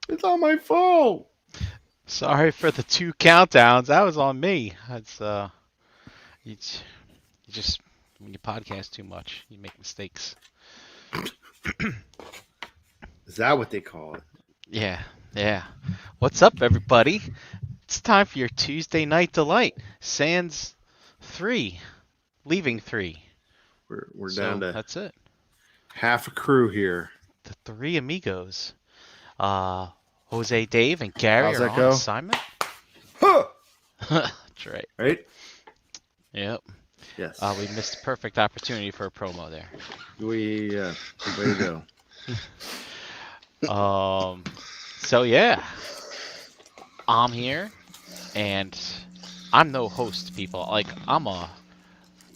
It's on my phone. Sorry for the 2 countdowns. That was on me. That's you, you just when you podcast too much, you make mistakes. Is that what they call it? Yeah, yeah. What's up, everybody? It's time for your Tuesday night delight. Sans 3, leaving 3. We're down So to that's it. half a crew here. The three amigos. Uh, Jose, Dave, and Gary How's are that on go? assignment. Huh! That's right. Right? Yep. Yes. We missed a perfect opportunity for a promo there. Way to go. So yeah, I'm here, and I'm no host, people. Like what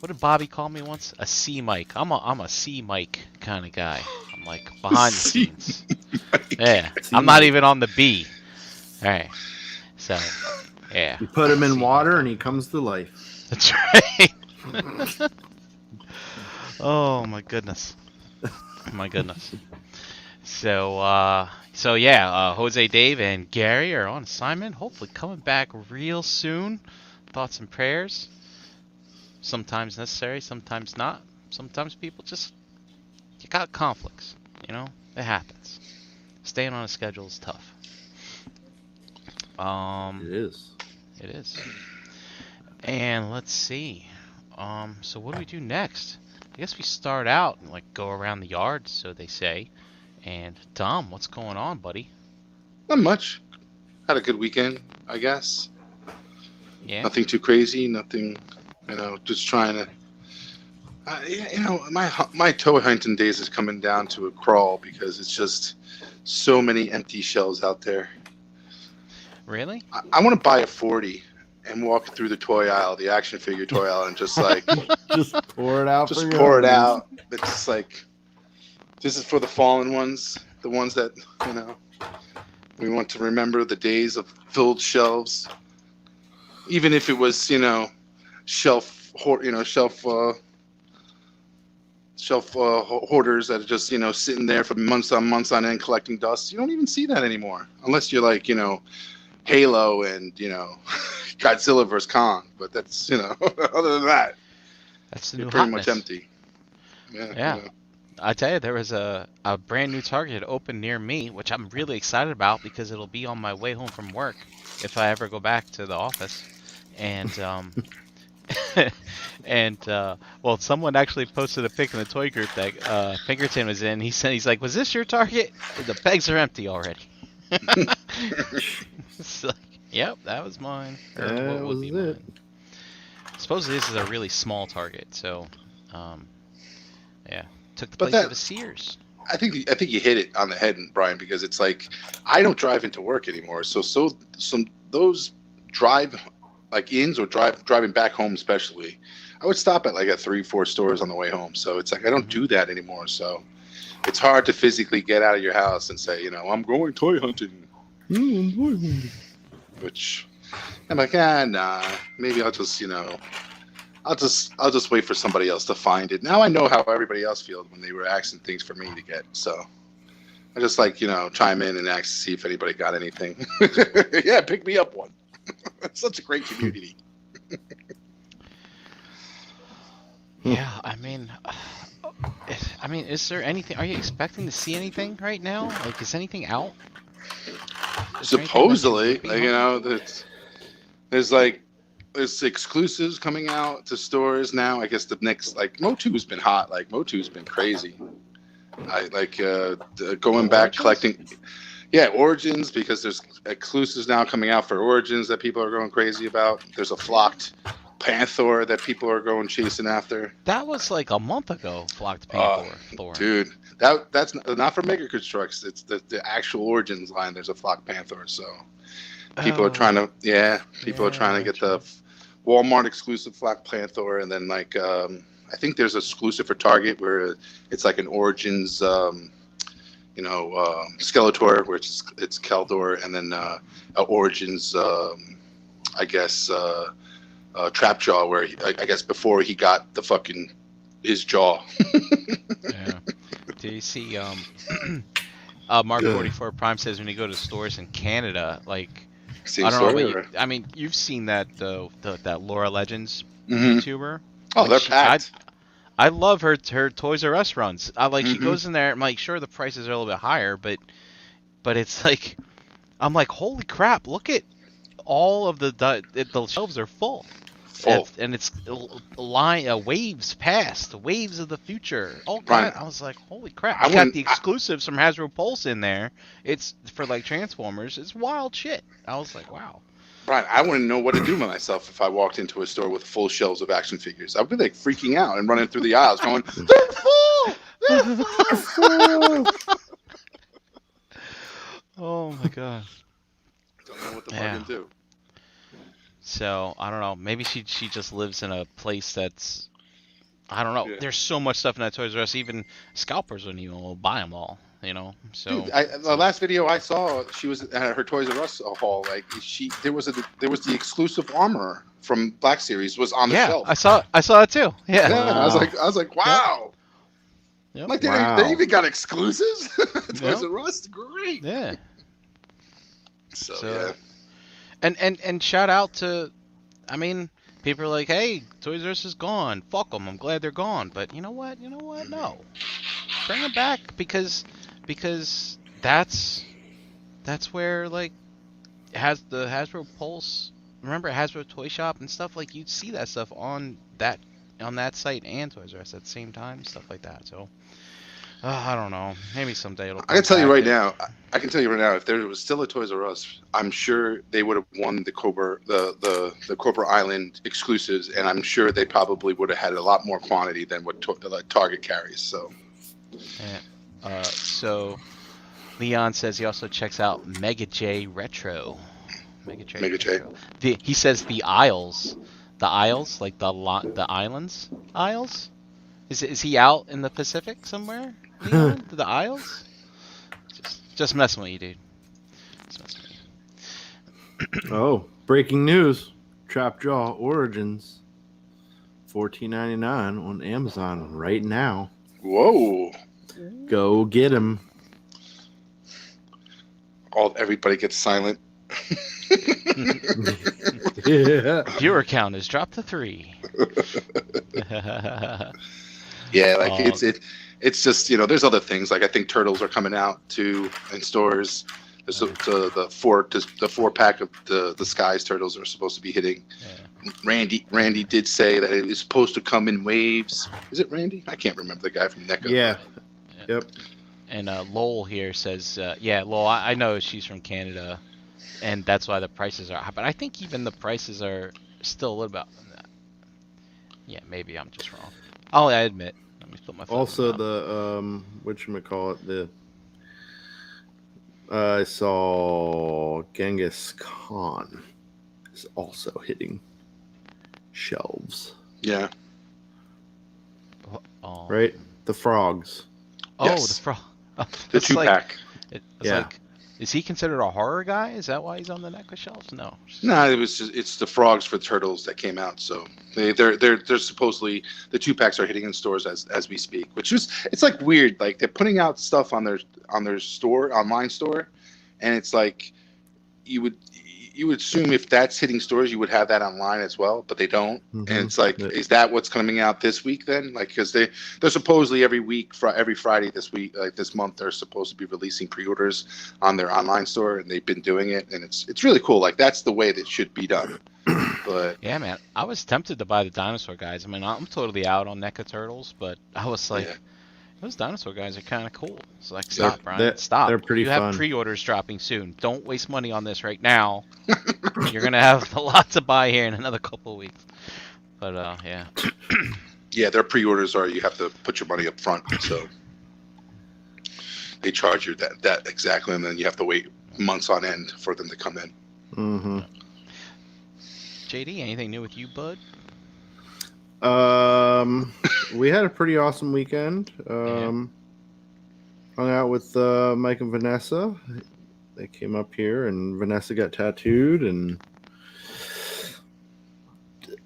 did Bobby call me once? A C mic. I'm a C mic kind of guy. I'm like behind the C scenes. mic. Yeah, C I'm not mic. even on the B. All right, so yeah. You put him in C water mic. and he comes to life. That's right. Oh my goodness. My goodness. So yeah, Jose, Dave, and Gary are on assignment. Hopefully coming back real soon. Thoughts and prayers. Sometimes necessary, sometimes not. Sometimes people just you got conflicts. You know, it happens. Staying on a schedule is tough. It is. It is. And let's see. So what do we do next? I guess we start out and like go around the yard, so they say. And Dom, what's going on, buddy? Not much. Had a good weekend, I guess. Yeah. Nothing too crazy. Nothing, just trying to. My toy hunting days is coming down to a crawl because it's just so many empty shelves out there. Really? I want to buy a 40 and walk through the toy aisle, the action figure toy aisle, and just like Just pour it out. just for pour it your out. It's just like this is for the fallen ones, the ones that we want to remember the days of filled shelves, even if it was shelf hoarders that are just sitting there for months on end collecting dust. You don't even see that anymore unless you're like Halo and Godzilla vs Kong. But that's other than that, That's the you're new pretty hotness. much empty. Yeah. I tell you, there was a brand new Target open near me, which I'm really excited about because it'll be on my way home from work if I ever go back to the office. And well, someone actually posted a pic in the toy group that Pinkerton was in. He's like, "Was this your Target? The pegs are empty already." It's like, yep, that was mine. Or That what would was be it. mine. Supposedly this is a really small Target, so yeah, took the But place of a Sears. I think you hit it on the head, Brian, because it's like I don't drive into work anymore. So some those drive like ins or driving back home especially, I would stop at like a 3-4 stores on the way home. So it's like I don't do that anymore. So it's hard to physically get out of your house and say, I'm going toy hunting. Which I'm like, nah, maybe I'll just I'll just wait for somebody else to find it. Now I know how everybody else feels when they were asking things for me to get. So I just like, chime in and ask to see if anybody got anything. Yeah, pick me up one. It's such a great community. Yeah, I mean, is there anything? Are you expecting to see anything right now? Like, is anything out? Is there anything that Supposedly, you're looking like, there's exclusives coming out to stores now. I guess the next, like, Motu's been hot. Like, Motu's been crazy. I like going back collecting. Yeah, Origins, because there's exclusives now coming out for Origins that people are going crazy about. There's a flocked Panther that people are going chasing after. That was like a month ago. Flocked Panther. Dude, that's not for Mega Constructs. It's the actual Origins line. There's a flocked Panther, so people are trying to get the Walmart exclusive flocked Panther, and then like I think there's an exclusive for Target where it's like an Origins. Skeletor, where it's Keldor, and then Origins, I guess, Trapjaw, where I guess before he got the fucking his jaw. Yeah. Do you see Mark44 Prime says when you go to stores in Canada, like Same I don't know, story. but I mean, you've seen that though, that Laura Legends Mhm. YouTuber. Oh, Like, they're packed. I love her Toys R Us runs. I like she Mhm. goes in there. I'm like, sure, the prices are a little bit higher, but it's like I'm like, holy crap! Look at all of the shelves are full. Full. And it's waves past, waves of the future. All Brian, kind. I was like, holy crap! I You got wouldn't. the exclusives from Hasbro Pulse in there. It's for like Transformers. It's wild shit. I was like, wow. Brian, I wouldn't know what to do with myself if I walked into a store with full shelves of action figures. I'd be like freaking out and running through the aisles, going, "They're full! They're full!" Oh my god. Don't know what the Yeah. fucking do. So I don't know. Maybe she just lives in a place that's I don't know. Yeah. There's so much stuff in that Toys R Us. Even scalpers wouldn't even buy them all. You know. So Dude, the last video I saw, she was at her Toys R Us haul. Like there was the exclusive armor from Black Series was on the yeah, shelf. I saw it too. Yeah. Yeah, Wow. I was like, wow. Yep. Like Wow. they even got exclusives. Toys Yep. R Us, great. Yeah. So So- yeah. And shout out to, I mean, people are like, hey, Toys R Us is gone. Fuck them. I'm glad they're gone. But you know what? No, bring them back because that's where like has the Hasbro Pulse. Remember Hasbro Toy Shop and stuff like you'd see that stuff on that site and Toys R Us at the same time, stuff like that. So I don't know. Maybe someday it'll. I can tell you right now. now. I can tell you right now. If there was still a Toys R Us, I'm sure they would have won the Cobra, the Cobra Island exclusives, and I'm sure they probably would have had a lot more quantity than what Target carries. So So Leon says he also checks out Mega J Retro. Mega J. Mega J. Retro. He says the Isles, like the islands, Isles. Is he out in the Pacific somewhere? Leon? The Isles? Just messing with you, dude. Just messing with you. Oh, breaking news. Trapjaw Origins. $14.99 on Amazon right now. whoa! Go get him. Everybody gets silent. Yeah. Viewer count has dropped to 3. Yeah, like Oh. it's just there's other things like I think Turtles are coming out too in stores. There's the 4-pack of the Skies Turtles are supposed to be hitting. Yeah. Randy did say that it was supposed to come in waves. Is it Randy? I can't remember the guy from NECA. Yeah. Yep. And Lowell here says, yeah, Lowell, I know she's from Canada, and that's why the prices are high. But I think even the prices are still a little bit. Yeah, maybe I'm just wrong. I admit. Let me put my foot in Also, my mouth. the whatchamacallit, I saw Genghis Khan is also hitting shelves. Yeah. Oh. Right? The frogs. Oh, Yes. the frog. The 2-pack. It's Yeah. like, is he considered a horror guy? Is that why he's on the NECA shelves? No. No, it's the frogs for Turtles that came out. So they're supposedly the 2-packs are hitting in stores as we speak, which is it's like weird. Like they're putting out stuff on their online store, and it's like you would assume if that's hitting stores, you would have that online as well, but they don't. Mhm. And it's like, Yeah. is that what's coming out this week then? Like, because they're supposedly every Friday this week, like this month, they're supposed to be releasing pre-orders on their online store, and they've been doing it, and it's really cool. Like that's the way that should be done. But Yeah, man. I was tempted to buy the dinosaur guys. I mean, I'm totally out on NECA Turtles, but I was like, yeah. those dinosaur guys are kind of cool. It's like, They're- stop, Brian. Stop. they're pretty You have fun. pre-orders dropping soon. Don't waste money on this right now. You're going to have a lot to buy here in another couple of weeks. But, yeah. Yeah, their pre-orders are you have to put your money up front, so they charge you that exactly, and then you have to wait months on end for them to come in. Mm-hmm. JD, anything new with you, bud? We had a pretty awesome weekend. Hung out with Mike and Vanessa. They came up here, and Vanessa got tattooed, and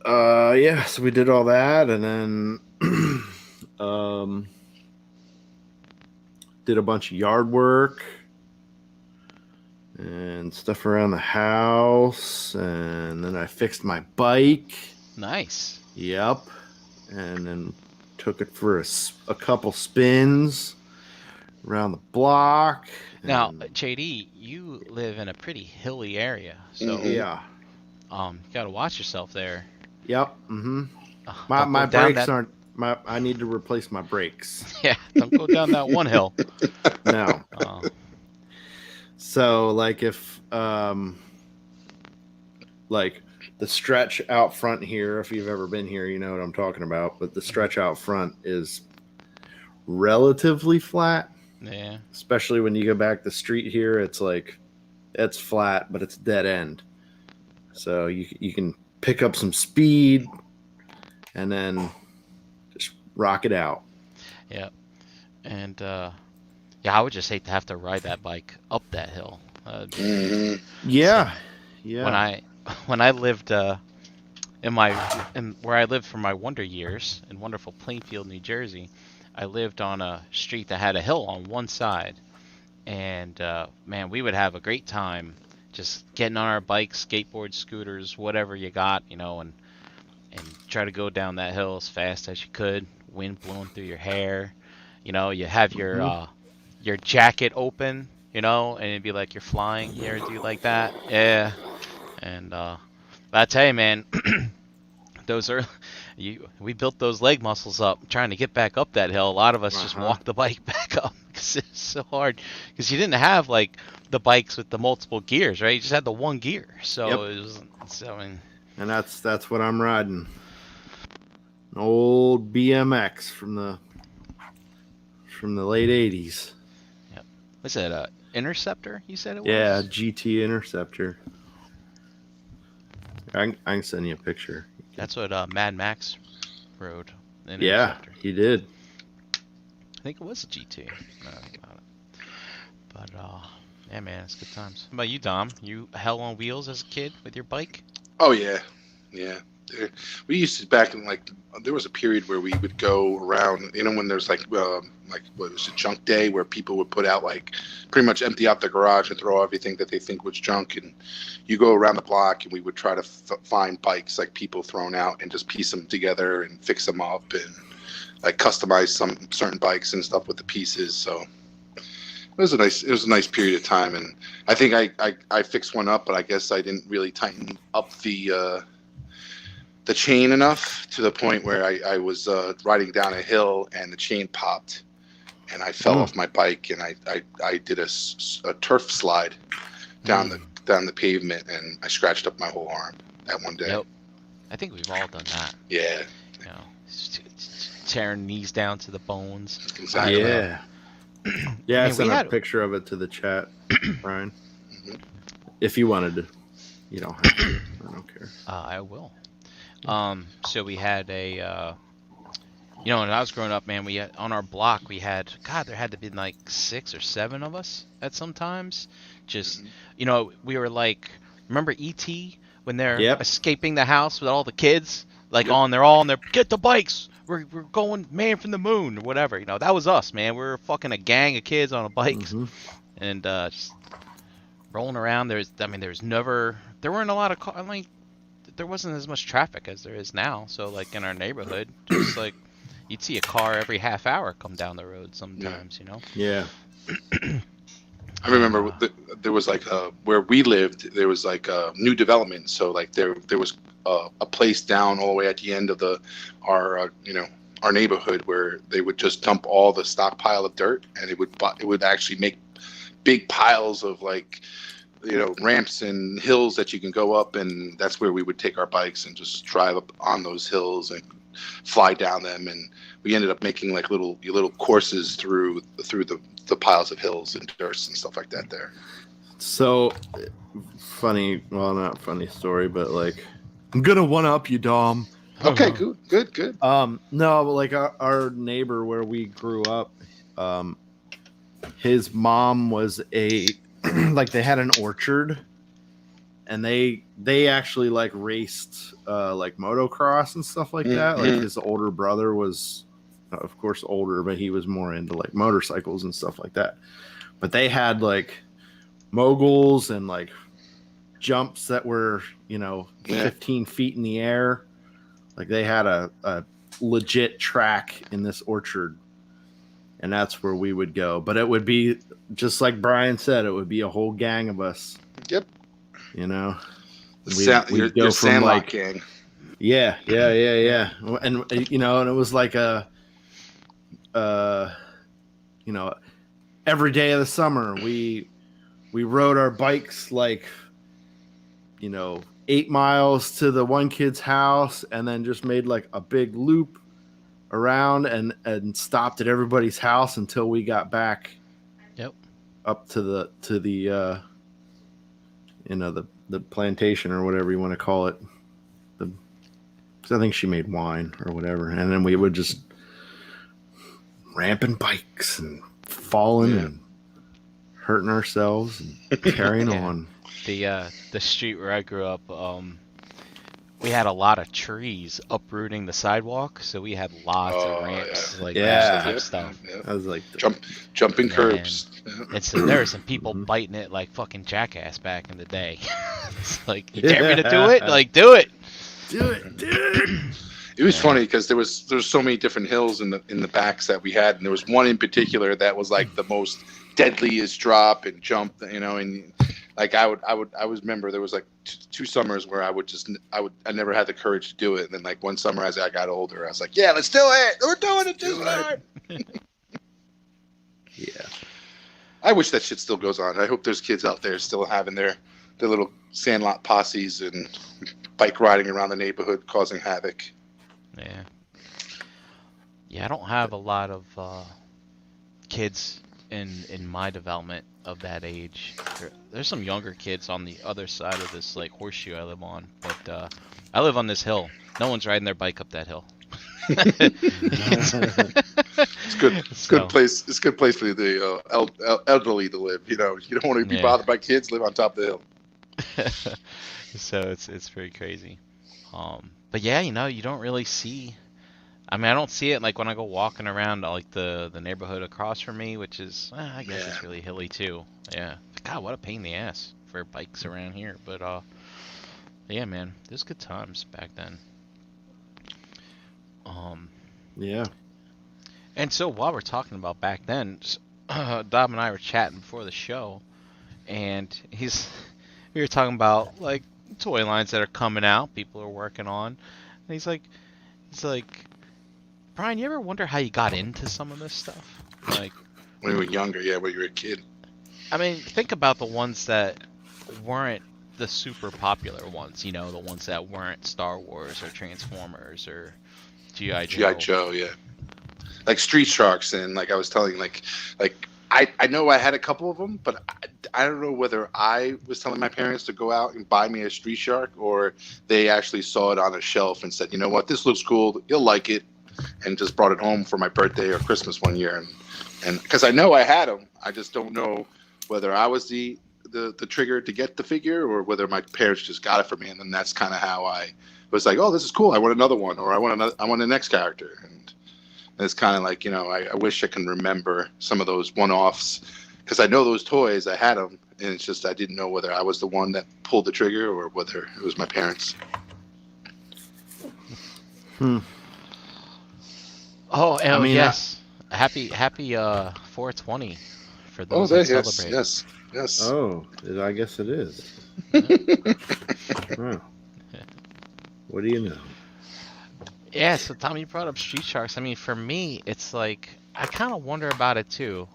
yeah, so we did all that, and then did a bunch of yard work and stuff around the house, and then I fixed my bike. Nice. Yep. And then took it for a couple spins around the block. Now, and- JD, you live in a pretty hilly area, so yeah. you gotta watch yourself there. Yep. Mm-hmm. Don't go My down brakes that- aren't. I need to replace my brakes. Yeah, don't go down that one hill. No. So like if like the stretch out front here, if you've ever been here, you know what I'm talking about. But the stretch out front is relatively flat, Yeah. especially when you go back the street here. It's like it's flat, but it's dead end. So you can pick up some speed and then just rock it out. Yep. And yeah, I would just hate to have to ride that bike up that hill. Mhm. Yeah. Yeah. When I lived in where I lived for my wonder years in wonderful Plainfield, New Jersey, I lived on a street that had a hill on one side, and man, we would have a great time just getting on our bikes, skateboards, scooters, whatever you got, you know, and try to go down that hill as fast as you could. Wind blowing through your hair, you know. You have your jacket open, you know, and it'd be like you're flying. You ever do like that? Yeah. And I tell you, man, we built those leg muscles up trying to get back up that hill. A lot of us just walked the bike back up because it's so hard. Because you didn't have like the bikes with the multiple gears, right? You just had the one gear. So it was. So, I mean, And that's what I'm riding. An old BMX from the late '80s. what's that? Interceptor? You said it was. Yeah, GT Interceptor. I can send you a picture. That's what Mad Max rode. an Yeah, Interceptor. he did. I think it was a GT. Now that I think about it. But yeah, man, it's good times. How about you, Dom? You hell on wheels as a kid with your bike? Oh yeah, yeah. We used to back in like there was a period where we would go around. You know, when there's like what was it, junk day, where people would put out like pretty much empty out the garage and throw everything that they think was junk, and you go around the block and we would try to find bikes like people thrown out and just piece them together and fix them up and like customize some certain bikes and stuff with the pieces. So it was a nice period of time, and I think I fixed one up, but I guess I didn't really tighten up the chain enough to the point where I was riding down a hill and the chain popped and I fell off my bike and I did a turf slide down the pavement and I scratched up my whole arm that one day. Yep. I think we've all done that. Yeah, You know, tearing knees down to the bones. exactly. Yeah. Yeah, I I mean, sent we a had- picture of it to the chat, Brian. Mhm. If you wanted to. You don't have to. I don't care. I will. So we had a, you know, when I was growing up, man, we had on our block we had, God, there had to be like 6 or 7 of us at some times. Just, you know, we were like, remember E.T. when they're Yep. escaping the house with all the kids, like Yep. they're all on their get the bikes. We're going man from the moon or whatever. You know, that was us, man. We were fucking a gang of kids on a bikes Mhm. and just rolling around. There weren't a lot of cars. Like, there wasn't as much traffic as there is now. So like in our neighborhood, just like you'd see a car every half hour come down the road sometimes, you know? Yeah. I remember there was like where we lived, there was like a new development. So like there was a place down all the way at the end of our neighborhood where they would just dump all the stockpile of dirt and it would actually make big piles of like, you know, ramps and hills that you can go up, and that's where we would take our bikes and just drive up on those hills and fly down them, and we ended up making like little courses through the piles of hills and dirts and stuff like that there. So funny, well, not funny story, but like, I'm gonna one up you, Dom. Okay, good. No, but like our neighbor where we grew up, his mom was like they had an orchard, and they actually like raced like motocross and stuff like that. Like his older brother was of course older, but he was more into like motorcycles and stuff like that. But they had like moguls and like jumps that were, you know, Yeah. 15 feet in the air. Like they had a legit track in this orchard, and that's where we would go. But it would be just like Brian said, it would be a whole gang of us. Yep. You know, Your Sandlot gang. Yeah. And you know, and it was like a you know, every day of the summer we rode our bikes like, you know, 8 miles to the one kid's house, and then just made like a big loop around and stopped at everybody's house until we got back. Yep. Up to the you know, the plantation or whatever you want to call it. I think she made wine or whatever, and then we would just ramping bikes and falling and hurting ourselves and carrying on. The street where I grew up, we had a lot of trees uprooting the sidewalk, so we had lots of ramps, like stuff. Yeah. I was like, jumping curbs. And so there were some people biting it like fucking jackass back in the day. It's like, you dare me to do it? Like, do it. Do it. It was funny because there was so many different hills in the backs that we had, and there was one in particular that was like the most deadliest drop and jump, you know, and like I remember there was like two summers where I never had the courage to do it, and then like one summer as I got older, I was like, yeah, let's do it. We're doing it this time. Yeah. I wish that shit still goes on. I hope there's kids out there still having their little Sandlot posses and bike riding around the neighborhood causing havoc. Yeah. Yeah, I don't have a lot of kids in my development of that age. There's some younger kids on the other side of this like horseshoe I live on, but I live on this hill. No one's riding their bike up that hill. It's good. It's good place. It's a good place for the elderly to live. You know, you don't want to be bothered by kids. Live on top of the hill. So it's pretty crazy. But yeah, you know, you don't really see. I mean, I don't see it like when I go walking around like the neighborhood across from me, which is I guess it's really hilly too. Yeah. God, what a pain in the ass for bikes around here. But yeah, man, there's good times back then. Yeah. And so while we're talking about back then, Dom and I were chatting before the show, and we were talking about like toy lines that are coming out, people are working on, and he's like, Brian, you ever wonder how you got into some of this stuff? Like when you were younger, when you were a kid. I mean, think about the ones that weren't the super popular ones, you know, the ones that weren't Star Wars or Transformers or G.I. Joe. G.I. Joe, yeah. Like Street Sharks, and like I was telling, like I know I had a couple of them, but I don't know whether I was telling my parents to go out and buy me a Street Shark, or they actually saw it on a shelf and said, you know what, this looks cool, you'll like it, and just brought it home for my birthday or Christmas one year, and because I know I had them, I just don't know whether I was the trigger to get the figure, or whether my parents just got it for me, and then that's kind of how I was like, oh, this is cool, I want another one, or I want the next character, and it's kind of like, you know, I wish I can remember some of those one-offs, because I know those toys, I had them, and it's just I didn't know whether I was the one that pulled the trigger or whether it was my parents. Oh, and I mean, yes, happy 420 for those that celebrate. Yes. Oh, I guess it is. Huh. What do you know? Yeah, so Tom, you brought up Street Sharks. I mean, for me, it's like I kind of wonder about it too.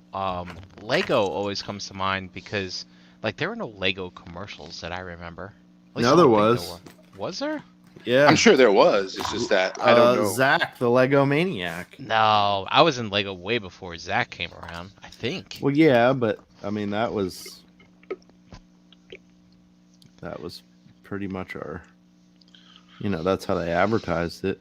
Lego always comes to mind because, like, there were no Lego commercials that I remember. No, there was. Was there? Yeah, I'm sure there was. It's just that I don't know. Zach, the Lego Maniac. No, I was in Lego way before Zach came around, I think. Well, yeah, but I mean that was pretty much our. You know, that's how they advertised it.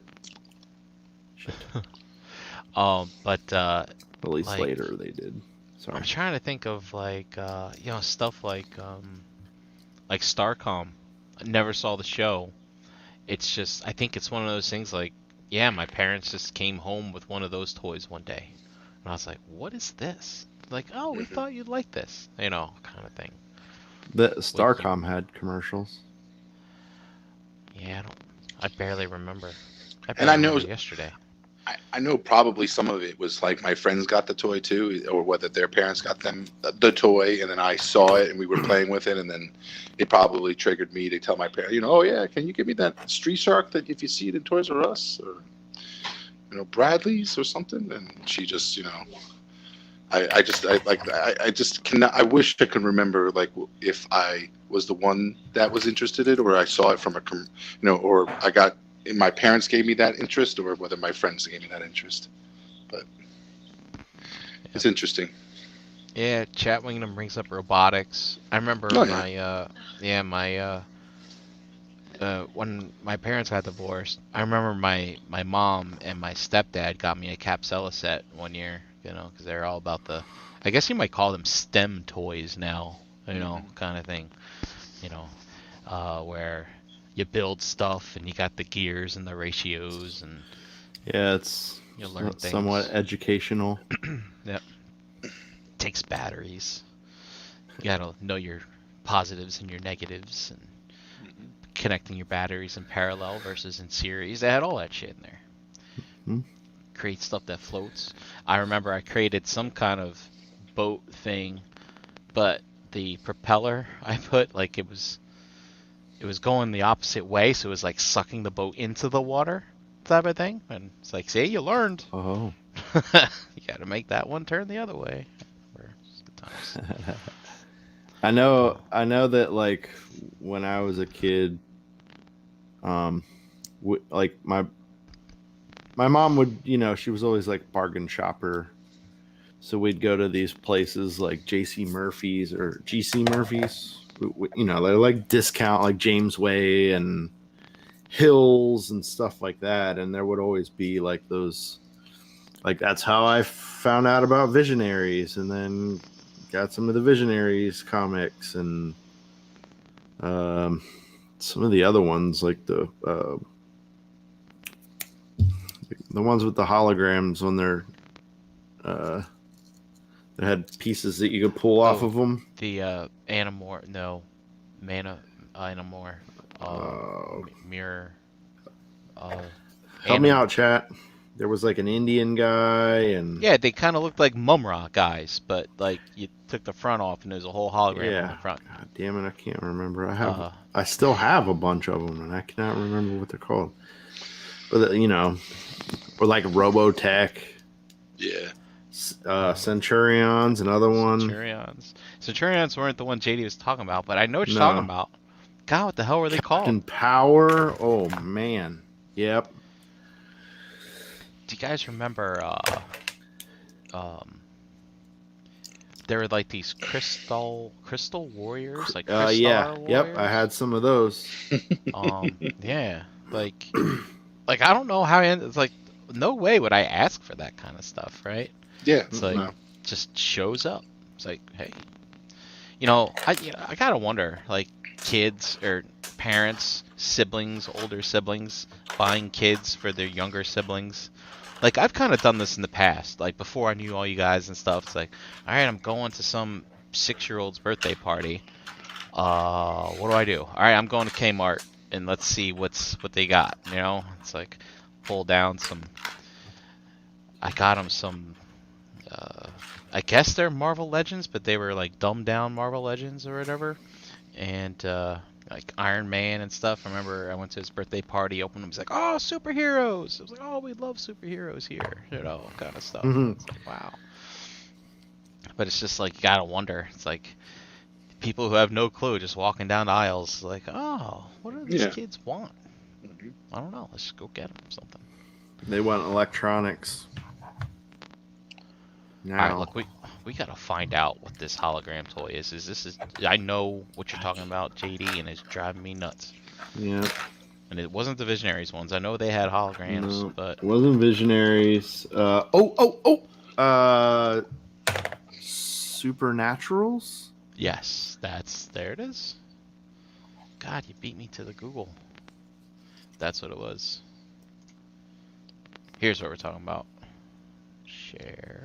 But at least like, later they did. Sorry. I'm trying to think of like you know, stuff like Starcom. I never saw the show. It's just I think it's one of those things like yeah, my parents just came home with one of those toys one day, and I was like, "What is this?" Like, "Oh, we Mhm. thought you'd like this," kind of thing. The What you? Starcom had commercials. Yeah, I barely remember. I And barely remember yesterday. I know probably some of it was like my friends got the toy too, or whether their parents got them the toy, and then I saw it and we were playing with it, and then it probably triggered me to tell my parents, oh yeah, can you give me that Street Shark that if you see it in Toys R Us or Bradley's or something? And she just I just cannot. I wish I could remember like if I was the one that was interested in it, or I saw it from or I got my parents gave me that interest, or whether my friends gave me that interest. But it's interesting. Yeah, Chat Wingham brings up robotics. I remember Oh yeah. when my parents got divorced, I remember my mom and my stepdad got me a Capsella set one year, because they're all about I guess you might call them STEM toys now, kind of thing, you know, where you build stuff and you got the gears and the ratios and Yeah, it's you learn somewhat things. educational. Yep. Takes batteries. You gotta know your positives and your negatives and connecting your batteries in parallel versus in series. They had all that shit in there. Hmm. Create stuff that floats. I remember I created some kind of boat thing, but the propeller I put like it was going the opposite way, so it was like sucking the boat into the water type of thing. And it's like, see, you learned. Oh. You got to make that one turn the other way. Good times. I know that like when I was a kid, like my mom would, she was always like bargain shopper. So we'd go to these places like JC Murphy's or GC Murphy's. They're like discount, like James Way and Hills and stuff like that. And there would always be like those, like that's how I found out about Visionaries, and then got some of the Visionaries comics and some of the other ones, like the ones with the holograms on their that had pieces that you could pull off of them. The Animor, no, Animor, mirror. Help me Animor. out, chat. There was like an Indian guy, and Yeah, they kind of looked like Mumra guys, but like you took the front off and there's a whole hologram on the front. God damn it, I can't remember. I still have a bunch of them, and I cannot remember what they're called. But or like Robotech. Yeah. Centurions, another one. Centurions weren't the one JD was talking about, but I know what you're talking about. God, what the hell were they called? Captain Power. Oh man. Yep. Do you guys remember? There were like these crystal warriors, like yeah. warriors. Yep. I had some of those. Yeah. Like I don't know how. It's like no way would I ask for that kind of stuff, right? Yeah. It's like just shows up. It's like, hey, I gotta wonder, like kids or parents, siblings, older siblings buying kids for their younger siblings. Like I've kind of done this in the past, like before I knew all you guys and stuff. It's like, all right, I'm going to some 6-year-old's birthday party. What do I do? All right, I'm going to Kmart and let's see what they got. It's like pull down some. I got them some. I guess they're Marvel Legends, but they were like dumbed down Marvel Legends or whatever, and like Iron Man and stuff. I remember I went to his birthday party, opened them, he's like, "Oh, superheroes!" I was like, "Oh, we love superheroes here," kind of stuff. It's like, wow. But it's just like you gotta wonder. It's like people who have no clue just walking down the aisles, like, "Oh, what do these kids want?" I don't know. Let's just go get them something. They want electronics. Now. All right, look, we gotta find out what this hologram toy is. I know what you're talking about, JD, and it's driving me nuts. Yeah. And it wasn't the Visionaries ones. I know they had holograms, but it wasn't Visionaries. Supernaturals. Yes, there it is. God, you beat me to the Google. That's what it was. Here's what we're talking about. Share.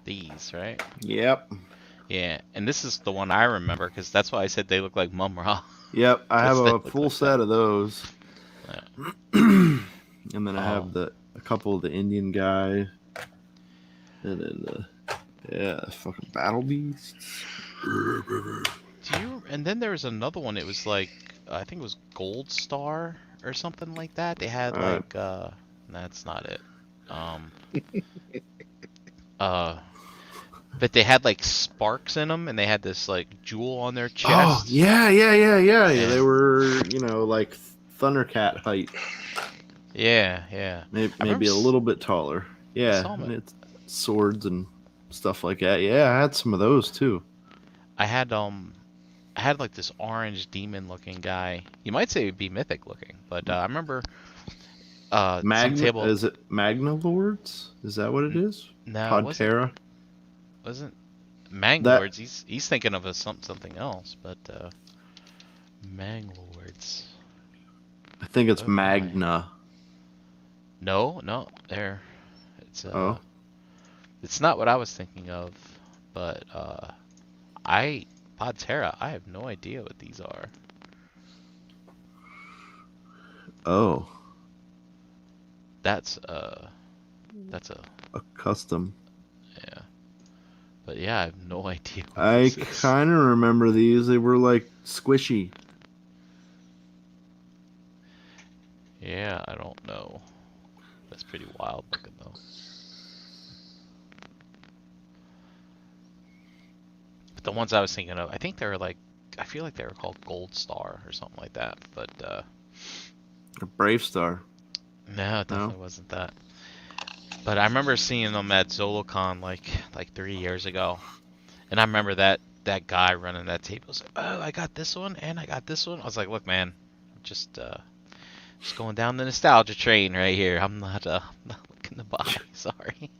These, right? Yep. Yeah, and this is the one I remember because that's why I said they look like Mum-Ra. Yep. I have Because they a look full like set of those. Yeah. And then I have a couple of the Indian guy. And then fucking battle beasts. And then there was another one. It was like I think it was Gold Star or something like that. They had like that's not it. But they had like sparks in them, and they had this like jewel on their chest. Oh yeah. And- They were like Thundercat height. Yeah. Maybe a little bit taller. Yeah, saw 'em and it's swords and stuff like that. Yeah, I had some of those too. I had like this orange demon looking guy. You might say it'd be mythic looking, but I remember some table. Is it Magna Lords? Is that what it is? No, it Podterra? wasn't Manglords. He's thinking of something else, but Manglords. I think it's Oh, my. Magna. No, there. It's Oh. It's not what I was thinking of, but Podterra, I have no idea what these are. Oh. That's a custom. yeah. But yeah, I have no idea what I this is. kind of remember these. They were like squishy. Yeah, I don't know. That's pretty wild looking though. But the ones I was thinking of, I think they were like, I feel like they were called Gold Star or something like that. But A Brave Star. no, it definitely wasn't that. But I remember seeing them at Zolocon like 3 years ago, and I remember that guy running that table was like, "Oh, I got this one and I got this one." I was like, "Look, man, just going down the nostalgia train right here. I'm not looking to buy. Sorry."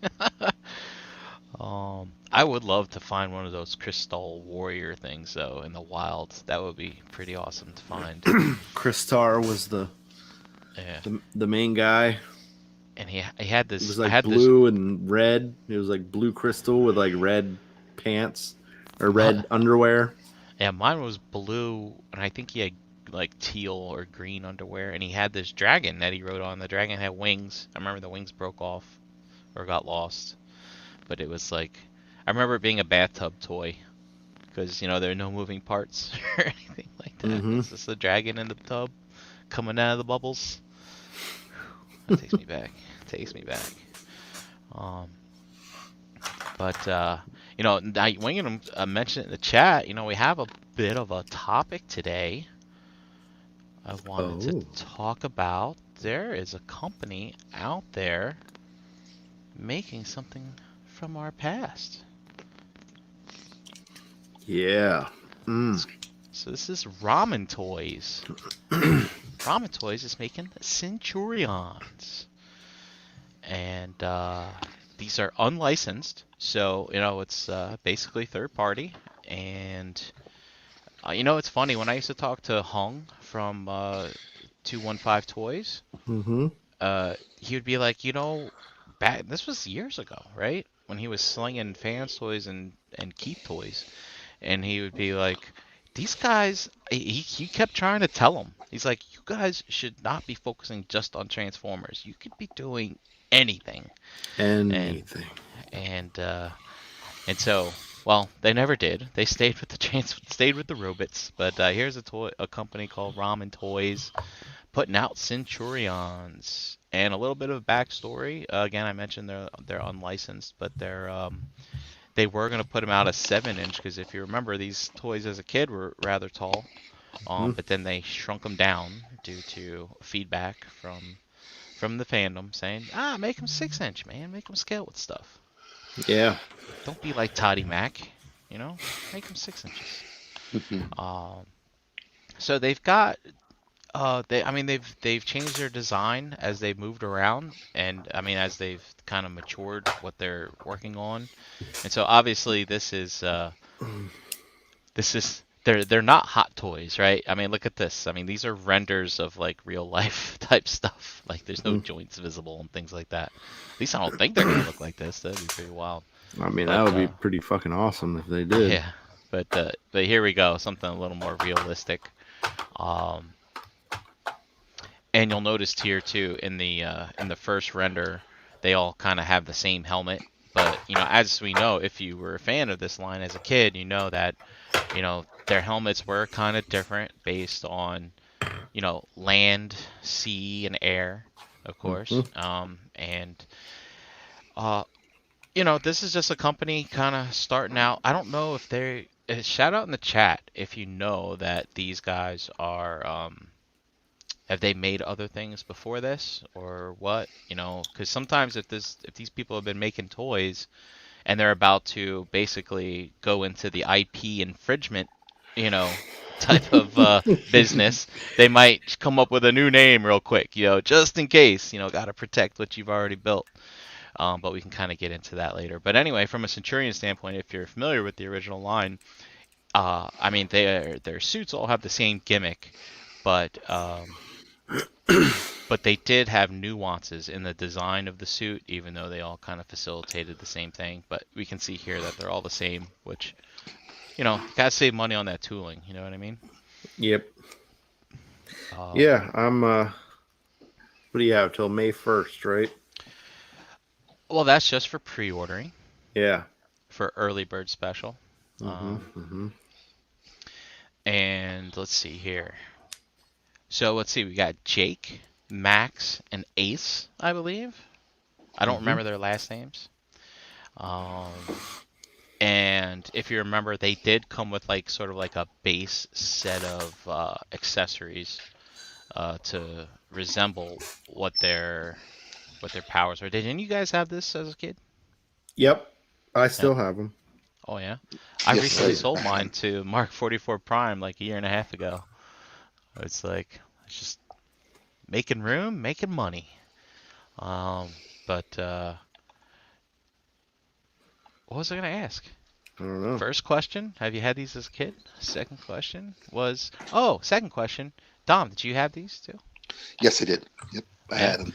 I would love to find one of those Crystal Warrior things though in the wild. That would be pretty awesome to find. Crystar was the main guy. And he had this. It was like blue and red. It was like blue crystal with like red pants or red underwear. Yeah, mine was blue, and I think he had like teal or green underwear, and he had this dragon that he rode on. The dragon had wings. I remember the wings broke off or got lost, but it was like I remember it being a bathtub toy because there are no moving parts or anything like that. Mm-hmm. It's just a dragon in the tub coming out of the bubbles. That takes me back. But now Wingham mentioned it in the chat. We have a bit of a topic today. I wanted to talk about. There is a company out there making something from our past. Yeah. So this is Ramen Toys. Ramen Toys is making Centurions. And these are unlicensed. So, it's basically third party. And, it's funny. When I used to talk to Hung from 215 Toys, he would be like, this was years ago, right? When he was slinging Fans Toys and Keep Toys. And he would be like, these guys, he kept trying to tell them. He's like, you guys should not be focusing just on Transformers. You could be doing anything. Anything. And so, well, they never did. They stayed with the robots. But here's a company called Ramen Toys putting out Centurions. And a little bit of backstory. Again, I mentioned they're unlicensed, but they were going to put them out a 7-inch because if you remember, these toys as a kid were rather tall. But then they shrunk them down due to feedback from the fandom saying, make them 6-inch, man. Make them scale with stuff. Yeah. Don't be like Toddy Mac, make them 6 inches. So they've got, they've changed their design as they've moved around, and as they've kind of matured what they're working on, and so obviously this is they're not Hot toys, right? I mean, look at this. I mean, these are renders of like real life type stuff. Like there's no joints visible and things like that. At least I don't think they're gonna look like this. That'd be pretty wild. I mean, But, that would be pretty fucking awesome if they did. Yeah, but here we go, something a little more realistic. And you'll notice here too in the first render, they all kind of have the same helmet. But you know, as we know, if you were a fan of this line as a kid, you know that their helmets were kind of different based on land, sea, and air, of course. And this is just a company kind of starting out. I don't know if they shout out in the chat if you know that these guys are have they made other things before this or what? Because sometimes if these people have been making toys and they're about to basically go into the IP infringement, type of business, they might come up with a new name real quick, just in case, got to protect what you've already built. But we can kind of get into that later. But anyway, from a Centurion standpoint, if you're familiar with the original line, I mean, their suits all have the same gimmick, but they did have nuances in the design of the suit, even though they all kind of facilitated the same thing. But we can see here that they're all the same, which, gotta save money on that tooling. You know what I mean? Yep. Yeah, I'm. What do you have till May 1st, right? Well, that's just for pre-ordering. Yeah. For early bird special. And let's see here. So let's see, we got Jake, Max, and Ace, I believe. I don't remember their last names. And if you remember, they did come with like sort of like a base set of accessories to resemble what their powers are. Didn't you guys have this as a kid? Yep, I still have them. Oh yeah, I recently sold mine to Mark 44 Prime like a year and a half ago. It's like it's just making room, making money. But what was I gonna ask? I don't know. First question: have you had these as a kid? Second question was second question. Dom, did you have these too? Yes, I did. Yep, I had them.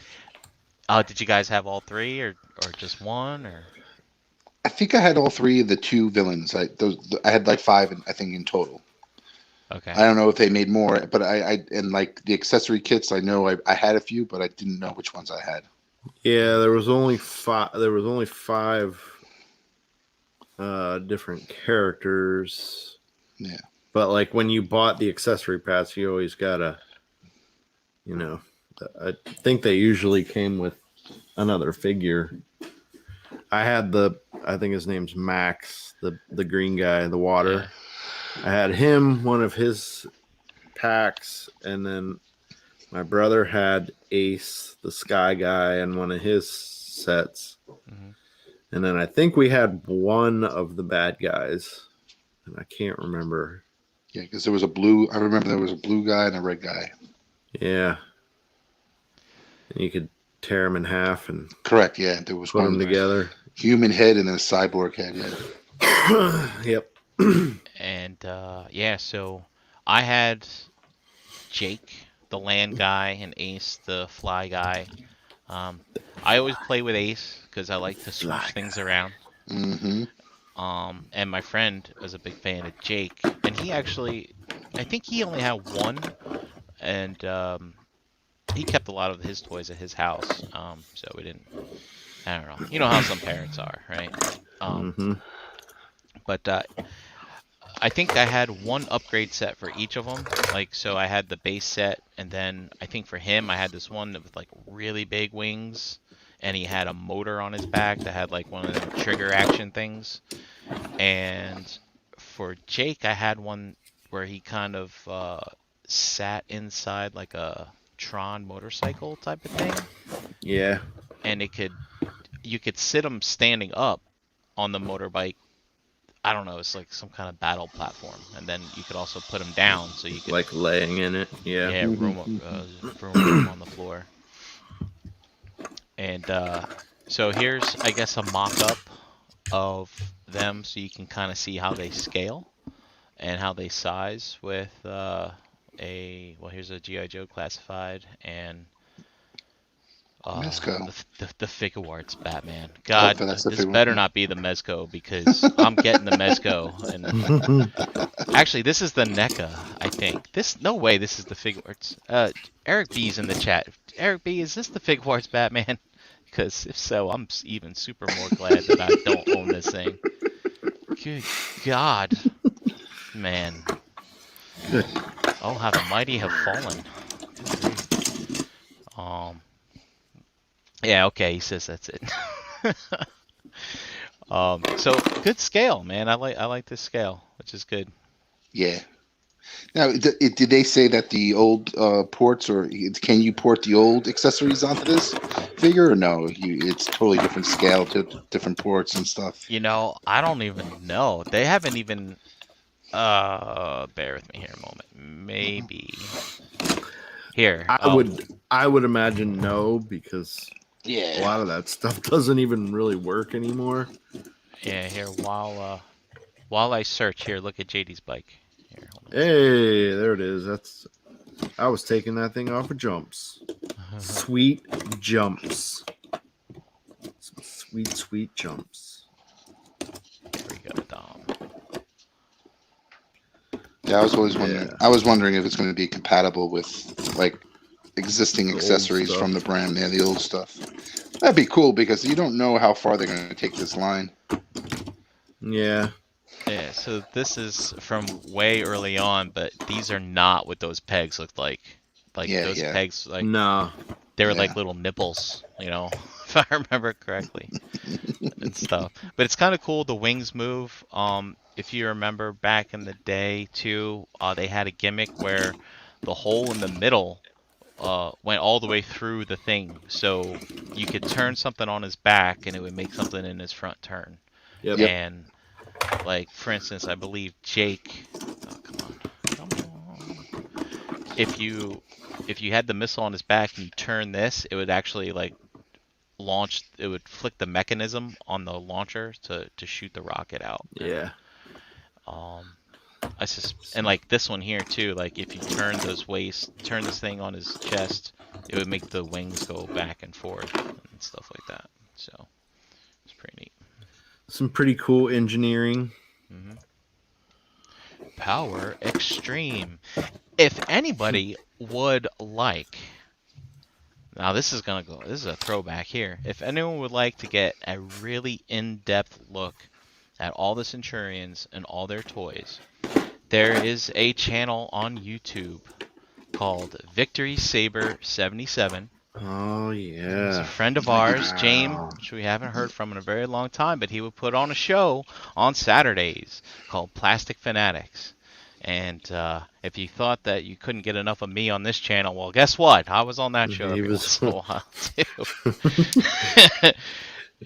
Did you guys have all three, or just one, or? I think I had all three of the two villains. I had like five, I think, in total. Okay. I don't know if they made more, but and like the accessory kits, I know I had a few, but I didn't know which ones I had. Yeah, there was only five. There was only five different characters. Yeah. But like when you bought the accessory packs, you always gotta, I think they usually came with another figure. I had I think his name's Max, the green guy, the water. Yeah. I had him, one of his packs, and then my brother had Ace, the sky guy, and one of his sets. And then I think we had one of the bad guys, and I can't remember. Yeah, because there was a blue. I remember there was a blue guy and a red guy. Yeah. And you could tear them in half and correct. Yeah, there was put them together. Human head and then a cyborg head. Yeah. Yep. And so I had Jake, the land guy, and Ace, the fly guy. I always play with Ace because I like to switch things around. And my friend was a big fan of Jake, and he actually, I think he only had one, and he kept a lot of his toys at his house. So we didn't. I don't know. You know how some parents are, right? But I think I had one upgrade set for each of them. Like, so I had the base set, and then I think for him I had this one with like really big wings, and he had a motor on his back that had like one of the trigger action things. And for Jake, I had one where he kind of sat inside like a Tron motorcycle type of thing. Yeah. And you could sit him standing up on the motorbike. I don't know, it's like some kind of battle platform, and then you could also put him down so you could like laying in it. Yeah. Yeah, room on the floor. And so here's, I guess, a mock-up of them so you can kind of see how they scale. and how they size with here's a GI Joe classified and Mezco. the Figure Arts Batman. Oh, God, that's the this figure. better not be the Mezco because I'm getting the Mezco. And actually, this is the NECA, I think. No way, this is the Figure Arts. Eric B's in the chat. Eric B, is this the Figure Arts Batman? Because if so, I'm even super more glad that I don't own this thing. Good God, man. Good. Oh, how the mighty have fallen. Yeah, okay, he says that's it. So good scale, man. I like this scale, which is good. Yeah. Now, did they say that the old ports, or can you port the old accessories onto this figure, or no? It's totally different scale, to different ports and stuff. You know, I don't even know. They haven't even. Bear with me here a moment. Maybe here. I would imagine no, because a Yeah. lot of that stuff doesn't even really work anymore. Yeah, here while I search here, look at JD's bike. Here, hold on. Hey, there it is. I was taking that thing off of Jumps. Sweet Jumps. Some sweet Jumps. Here we go, Dom. Yeah, I was always wondering. Yeah. I was wondering if it's going to be compatible with like existing The old accessories stuff. from the brand. Yeah, the old stuff. That'd be cool because you don't know how far they're going to take this line. Yeah. Yeah, so this is from way early on, but these are not what those pegs looked like. Like Yeah, those yeah. pegs, like No. they were Yeah. like little nipples, you know, if I remember correctly, and stuff. But it's kind of cool. The wings move. If you remember back in the day too, they had a gimmick where the hole in the middle went all the way through the thing, so you could turn something on his back and it would make something in his front turn. Yep. And like for instance, I believe Jake. Oh, come on. If you had the missile on his back and you turn this, it would actually like launch. It would flick the mechanism on the launcher to shoot the rocket out. Yeah. And like this one here too. Like if you turn this thing on his chest, it would make the wings go back and forth and stuff like that. So it's pretty neat. Some pretty cool engineering. Mm-hmm. Power Extreme. If anybody would like, now this is a throwback here. If anyone would like to get a really in-depth look at all the Centurions and all their toys, there is a channel on YouTube called Victory Saber 77. Oh yeah. It's a friend of ours, Wow. James, which we haven't heard from in a very long time, but he would put on a show on Saturdays called Plastic Fanatics. And if you thought that you couldn't get enough of me on this channel, well, guess what? I was on that show He every was- once in a while too.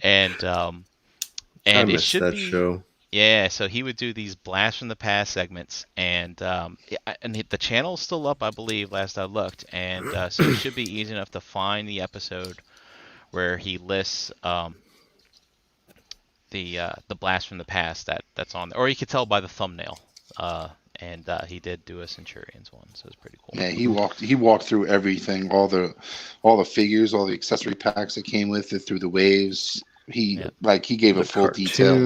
and I it missed should that be show. yeah. So he would do these blast from the past segments, and the channel's still up, I believe, last I looked, and so it should be easy enough to find the episode where he lists the blast from the past that's on there, or you could tell by the thumbnail. And he did do a Centurions one, so it's pretty cool. Yeah, he walked through everything, all the figures, all the accessory packs that came with it, through the waves. He gave a full detail.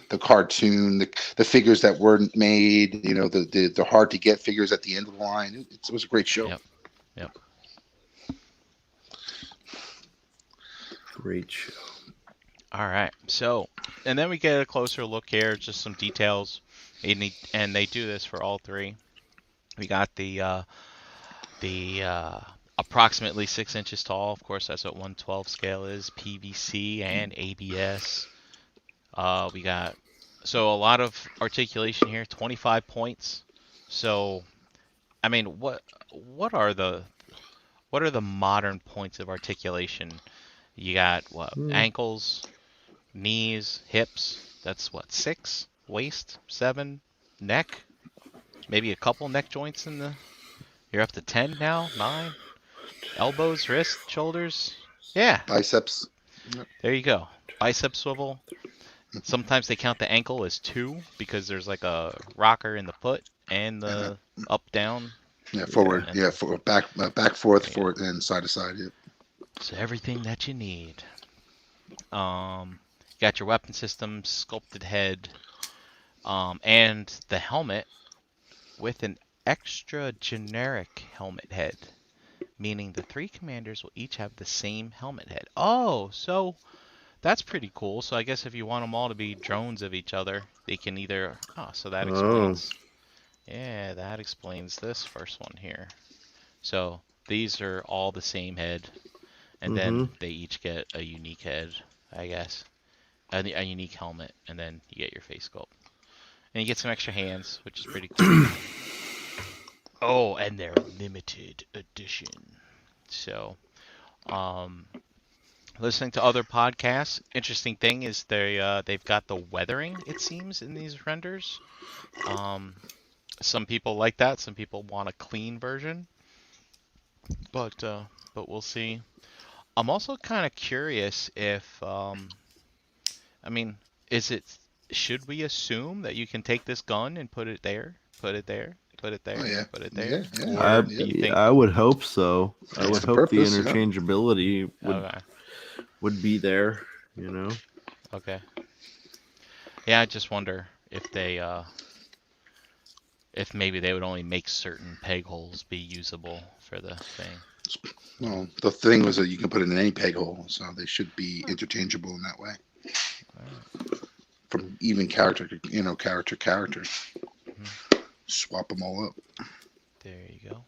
The cartoon, the figures that weren't made, the hard to get figures at the end of the line. It was a great show. Yep. Great show. All right. So, and then we get a closer look here, just some details. And they do this for all three. We got the approximately 6 inches tall. Of course, that's what 1/12 scale is. PVC and ABS. We got a lot of articulation here. 25 points. So, I mean, what are the modern points of articulation? You got ankles, knees, hips. That's 6. Waist, 7. Neck, maybe a couple neck joints you're up to 10 now, 9. Elbows, wrists, shoulders. Yeah, Biceps. there you go. Bicep swivel. Sometimes they count the ankle as 2 because there's like a rocker in the foot and the up down. Yeah, forward. And- Yeah, back, forth, Yeah. forward, and side to side. Yeah. So everything that you need. You got your weapon system, sculpted head, and the helmet with an extra generic helmet head, meaning the 3 commanders will each have the same helmet head. Oh, so that's pretty cool. So I guess if you want them all to be drones of each other, they can either. Oh, so that explains. Yeah, that explains this first one here. So these are all the same head, and then they each get a unique head, I guess, a unique helmet, and then you get your face sculpt, and you get some extra hands, which is pretty cool. Oh, and they're limited edition. So, listening to other podcasts, interesting thing is they've got the weathering, it seems, in these renders. Some people like that. Some people want a clean version. But we'll see. I'm also kind of curious if I mean, should we assume that you can take this gun and put it there, put it there, put it there, Oh, yeah. put it there? Yeah. Or do you think? I would hope so. I That's would the hope purpose, the yeah. interchangeability Okay. would be there. You know. Okay. Yeah, I just wonder if they if maybe they would only make certain peg holes be usable for the thing. Well, the thing was that you can put it in any peg hole, so they should be interchangeable in that way. From even character to character. Swap them all up. There you go.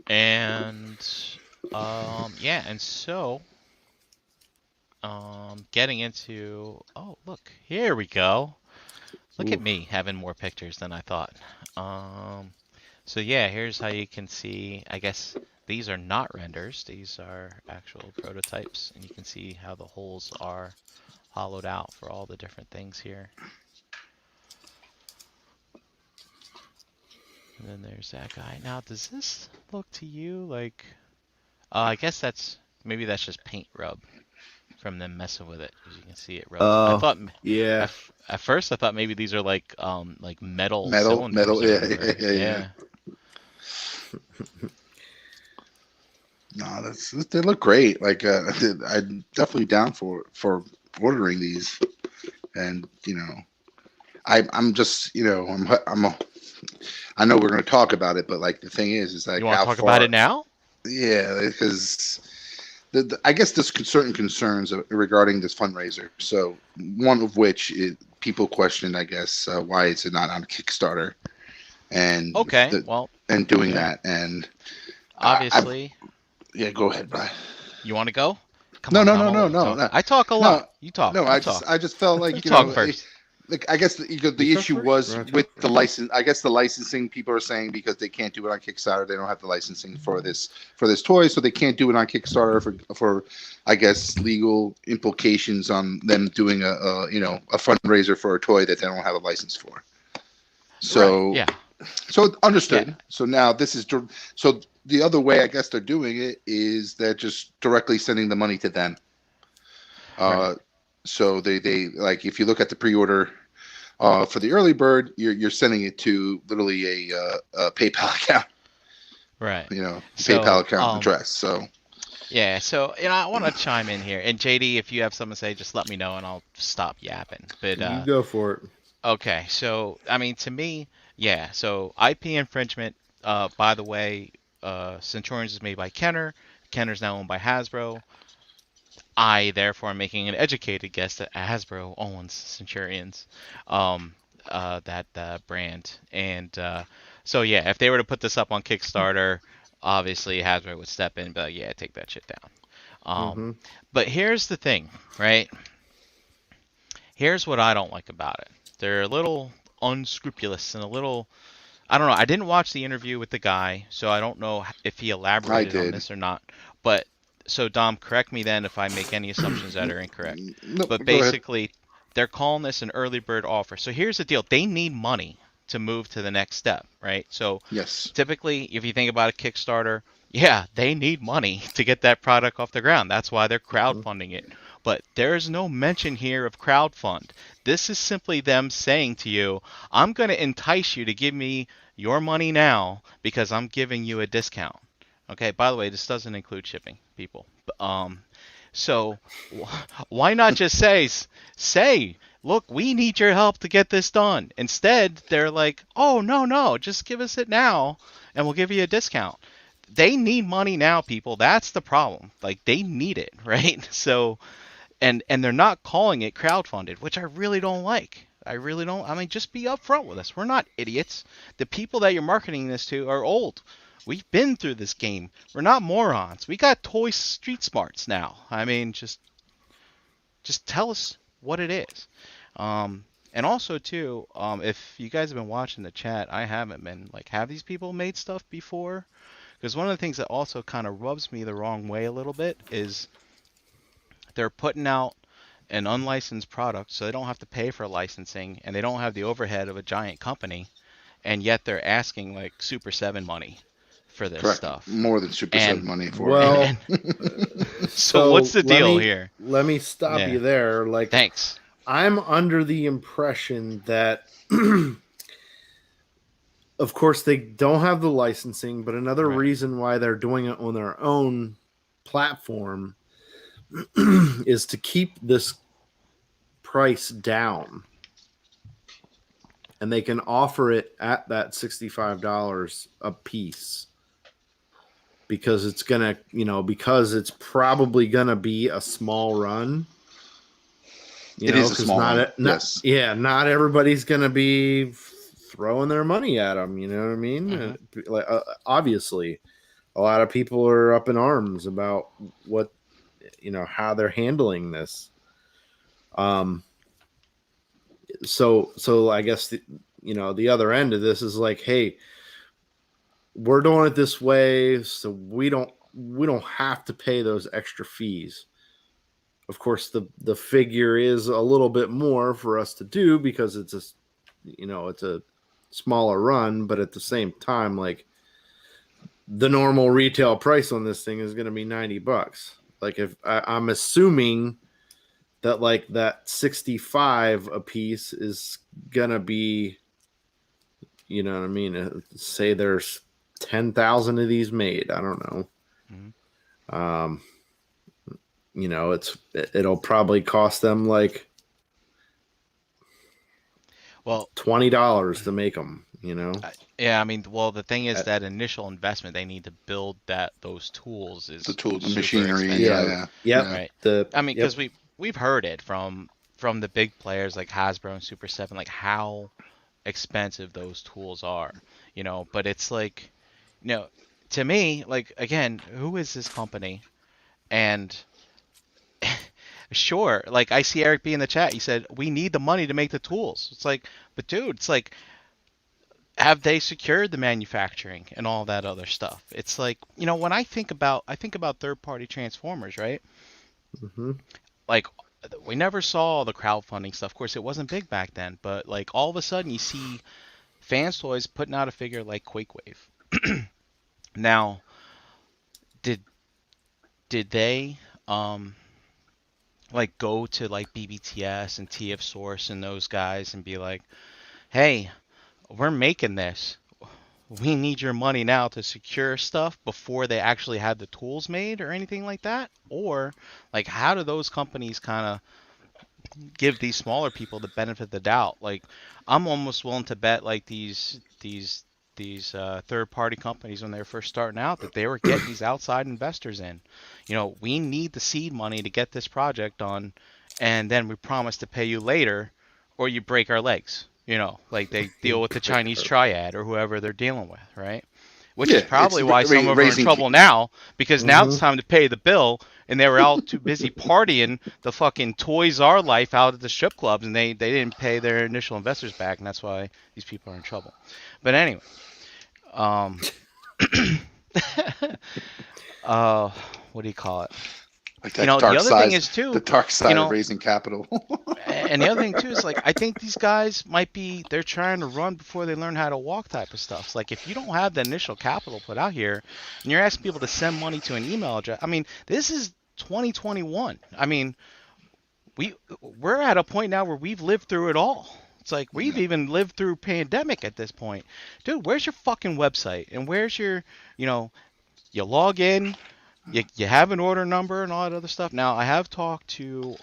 And yeah, and so getting into look, here we go. Look at me having more pictures than I thought. So yeah, here's how you can see, I guess these are not renders, these are actual prototypes, and you can see how the holes are hollowed out for all the different things here. And then there's that guy. Now, does this look to you like, I guess maybe that's just paint rub from them messing with it, as you can see it rubs. I thought, Yeah. at first I thought maybe these are like metal Metal, cylinders. yeah. No, they look great. Like I'm definitely down for ordering these, and I'm just I know we're going to talk about it, but like the thing is like You want how to talk far, about it now? Yeah, because I guess there's certain concerns regarding this fundraiser. So one of which is people questioned, I guess, why is it not on Kickstarter? And Okay, doing that, and obviously. Yeah, go ahead, Brian. You want to go? No. No. I talk a lot. You talk. No, I just felt like you talk first. Like I guess the issue was with the license. I guess the licensing people are saying because they can't do it on Kickstarter, they don't have the licensing for this toy, so they can't do it on Kickstarter for I guess legal implications on them doing a fundraiser for a toy that they don't have a license for. So right. Yeah. So understood. Yeah. So now this is so the other way I guess they're doing it is they're just directly sending the money to them. Right. So they like if you look at the pre-order for the early bird, you're sending it to literally a PayPal account. Right. PayPal account address. So. Yeah. So I want to chime in here, and JD, if you have something to say, just let me know, and I'll stop yapping. But you go for it. Okay. So I mean, to me, yeah. So IP infringement. By the way, Centurions is made by Kenner. Kenner's now owned by Hasbro. I therefore am making an educated guess that Hasbro owns Centurions, that brand. And so yeah, if they were to put this up on Kickstarter, obviously Hasbro would step in, but yeah, take that shit down. But here's the thing, right? Here's what I don't like about it. They're a little unscrupulous and a little, I don't know. I didn't watch the interview with the guy, so I don't know if he elaborated on this or not. But so Dom, correct me then if I make any assumptions that are incorrect. No, but basically, they're calling this an early bird offer. So here's the deal: they need money to move to the next step, right? So yes, typically, if you think about a Kickstarter, yeah, they need money to get that product off the ground. That's why they're crowdfunding it. But there's no mention here of crowdfund. This is simply them saying to you, I'm going to entice you to give me your money now because I'm giving you a discount. Okay, by the way, this doesn't include shipping, people. So why not just say, look, we need your help to get this done. Instead, they're like, oh, no, just give us it now and we'll give you a discount. They need money now, people. That's the problem. Like, they need it, right? So, and they're not calling it crowdfunded, which I really don't like. I really don't. I mean, just be upfront with us. We're not idiots. The people that you're marketing this to are old. We've been through this game. We're not morons. We got toy street smarts now. I mean, just tell us what it is. And also too, if you guys have been watching the chat, I haven't been. Like, have these people made stuff before? Because one of the things that also kind of rubs me the wrong way a little bit is they're putting out an unlicensed product, so they don't have to pay for licensing, and they don't have the overhead of a giant company, and yet they're asking like Super 7 money for this Correct. stuff. More than Super 7 money for Well, so what's the let deal me- here? Let me stop Yeah. you there. Like, Thanks. I'm under the impression that, of course, they don't have the licensing, but another Right. reason why they're doing it on their own platform is to keep this price down. And they can offer it at that $65 a piece because it's going to, because it's probably going to be a small run. It is a 'cause small not, one, not- yes. Yeah, not everybody's going to be throwing their money at them. You know what I mean? Mhm. Like, obviously, a lot of people are up in arms about what, how they're handling this. So I guess the other end of this is like, hey, we're doing it this way, so we don't have to pay those extra fees. Of course, the figure is a little bit more for us to do because it's a smaller run, but at the same time, like, the normal retail price on this thing is going to be $90. Like, if I'm assuming that, like, that 65 a piece is gonna be, you know what I mean? Say there's 10,000 of these made. I don't know. Mhm. It'll probably cost them like Well, $20 to make them. yeah, I mean, well, the thing is that initial investment they need to build those tools is the tools, the super machinery. expensive. Yeah. Yep. Right. I mean, Yep. because we've heard it from the big players like Hasbro and Super 7, like how expensive those tools are, but it's like, to me, like, again, who is this company? And sure, like, I see Eric B in the chat, he said, we need the money to make the tools. It's like, but dude, it's like, have they secured the manufacturing and all that other stuff? It's like, when I think about third-party transformers, right? Mm-hmm. Like, we never saw the crowdfunding stuff. Of course, it wasn't big back then, but like all of a sudden you see Fans Toys putting out a figure like Quakewave. Now, did they like go to like BBTS and TF Source and those guys and be like, hey, we're making this. We need your money now to secure stuff before they actually had the tools made or anything like that? Or like, how do those companies kind of give these smaller people the benefit of the doubt? Like, I'm almost willing to bet like these third-party companies, when they were first starting out, that they were getting these outside investors in. We need the seed money to get this project done, and then we promise to pay you later, or you break our legs. Like they deal with the Chinese triad or whoever they're dealing with, right? Which is probably it's why some of them are in raising- trouble now, because now it's time to pay the bill, and they were out too busy partying the fucking Toys R life out at the strip clubs, and they didn't pay their initial investors back, and that's why these people are in trouble. But anyway, what do you call it? Like that The dark other side, thing is too, the dark side know- of raising capital. and the other thing too is like, I think these guys they're trying to run before they learn how to walk type of stuff. It's like, if you don't have the initial capital put out here and you're asking people to send money to an email address, I mean, this is 2021. I mean, we're at a point now where we've lived through it all. It's like we've Yeah. even lived through pandemic at this point. Dude, where's your fucking website? And where's your, you know, you log in, you have an order number and all that other stuff. Now, I have talked to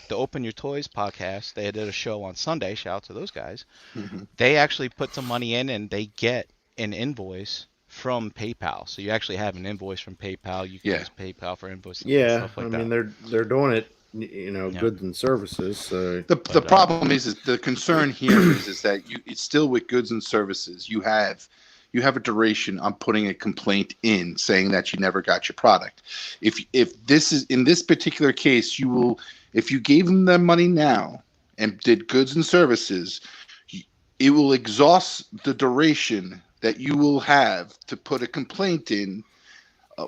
the Open Your Toys podcast. They did a show on Sunday. Shout out to those guys. Mhm. They actually put some money in and they get an invoice from PayPal. So you actually have an invoice from PayPal. You can Yeah. use PayPal for invoicing and Yeah, stuff like I that. mean they're doing it, you know, Yeah. goods and services. So The problem is the concern here is that it's still with goods and services. You have a duration on putting a complaint in saying that you never got your product. If this is in this particular case, if you gave them their money now and did goods and services, it will exhaust the duration that you will have to put a complaint in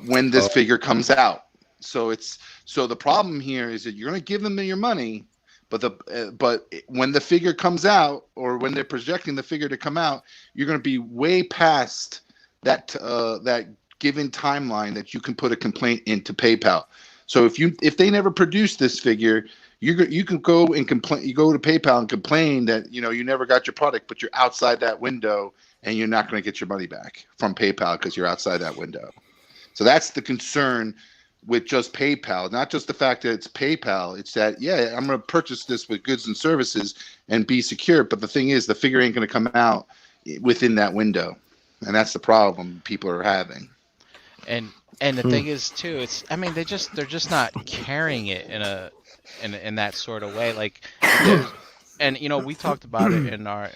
when this figure comes out. So the problem here is that you're going to give them your money, but when the figure comes out, or when they're projecting the figure to come out, you're going to be way past that given timeline that you can put a complaint into PayPal. So if they never produce this figure, you can go and complain. You go to PayPal and complain that you never got your product, but you're outside that window, and you're not going to get your money back from PayPal because you're outside that window. So that's the concern with just PayPal, not just the fact that it's PayPal. It's that, I'm going to purchase this with goods and services and be secure. But the thing is, the figure ain't going to come out within that window. And that's the problem people are having. And the thing is too, they're just not carrying it in that sort of way. Like, and we talked about it in our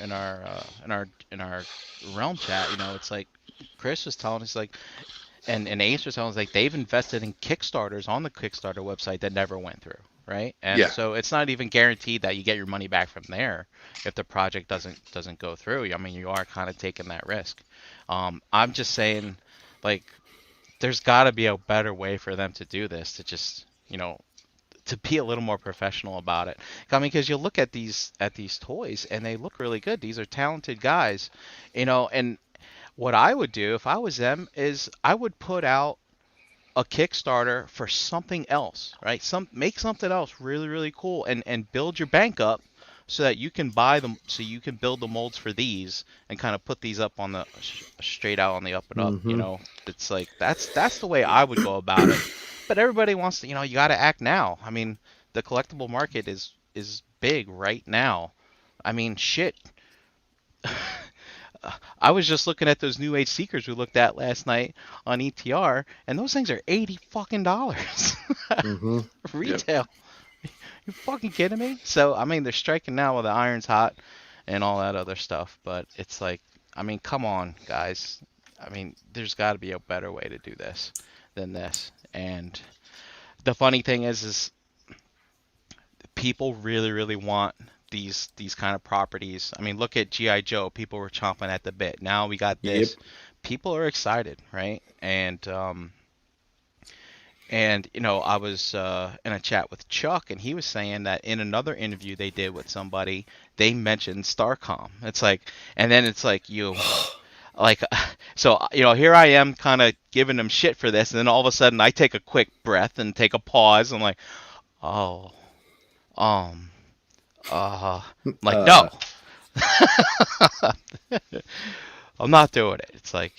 realm chat. It's like Chris was telling us, like, and Ace was telling us, like, they've invested in Kickstarters on the Kickstarter website that never went through, right? And so it's not even guaranteed that you get your money back from there if the project doesn't go through. I mean, you are kind of taking that risk. I'm just saying, like, there's got to be a better way for them to do this, to just, to be a little more professional about it. I mean, because you look at these toys and they look really good. These are talented guys, and what I would do if I was them is I would put out a Kickstarter for something else, right? Make something else really, really cool, and build your bank up so that you can buy them, so you can build the molds for these and kind of put these up on the straight out on the up and up. It's like that's the way I would go about it. But everybody wants to, you got to act now. I mean, the collectible market is big right now. I mean, shit. I was just looking at those New Age Seekers we looked at last night on ETR, and those things are $80 fucking retail. Yep. You fucking kidding me? So I mean, they're striking now while the iron's hot and all that other stuff. But it's like, I mean, come on, guys. I mean, there's got to be a better way to do this than this. And the funny thing is people really, really want these kind of properties. I mean, look at G.I. Joe. People were chomping at the bit. Now we got this. Yep. People are excited, right? And I was in a chat with Chuck, and he was saying that in another interview they did with somebody, they mentioned Starcom. It's like, and then it's like like, so, here I am kind of giving them shit for this, and then all of a sudden I take a quick breath and take a pause. I'm like, no. I'm not doing it. It's like,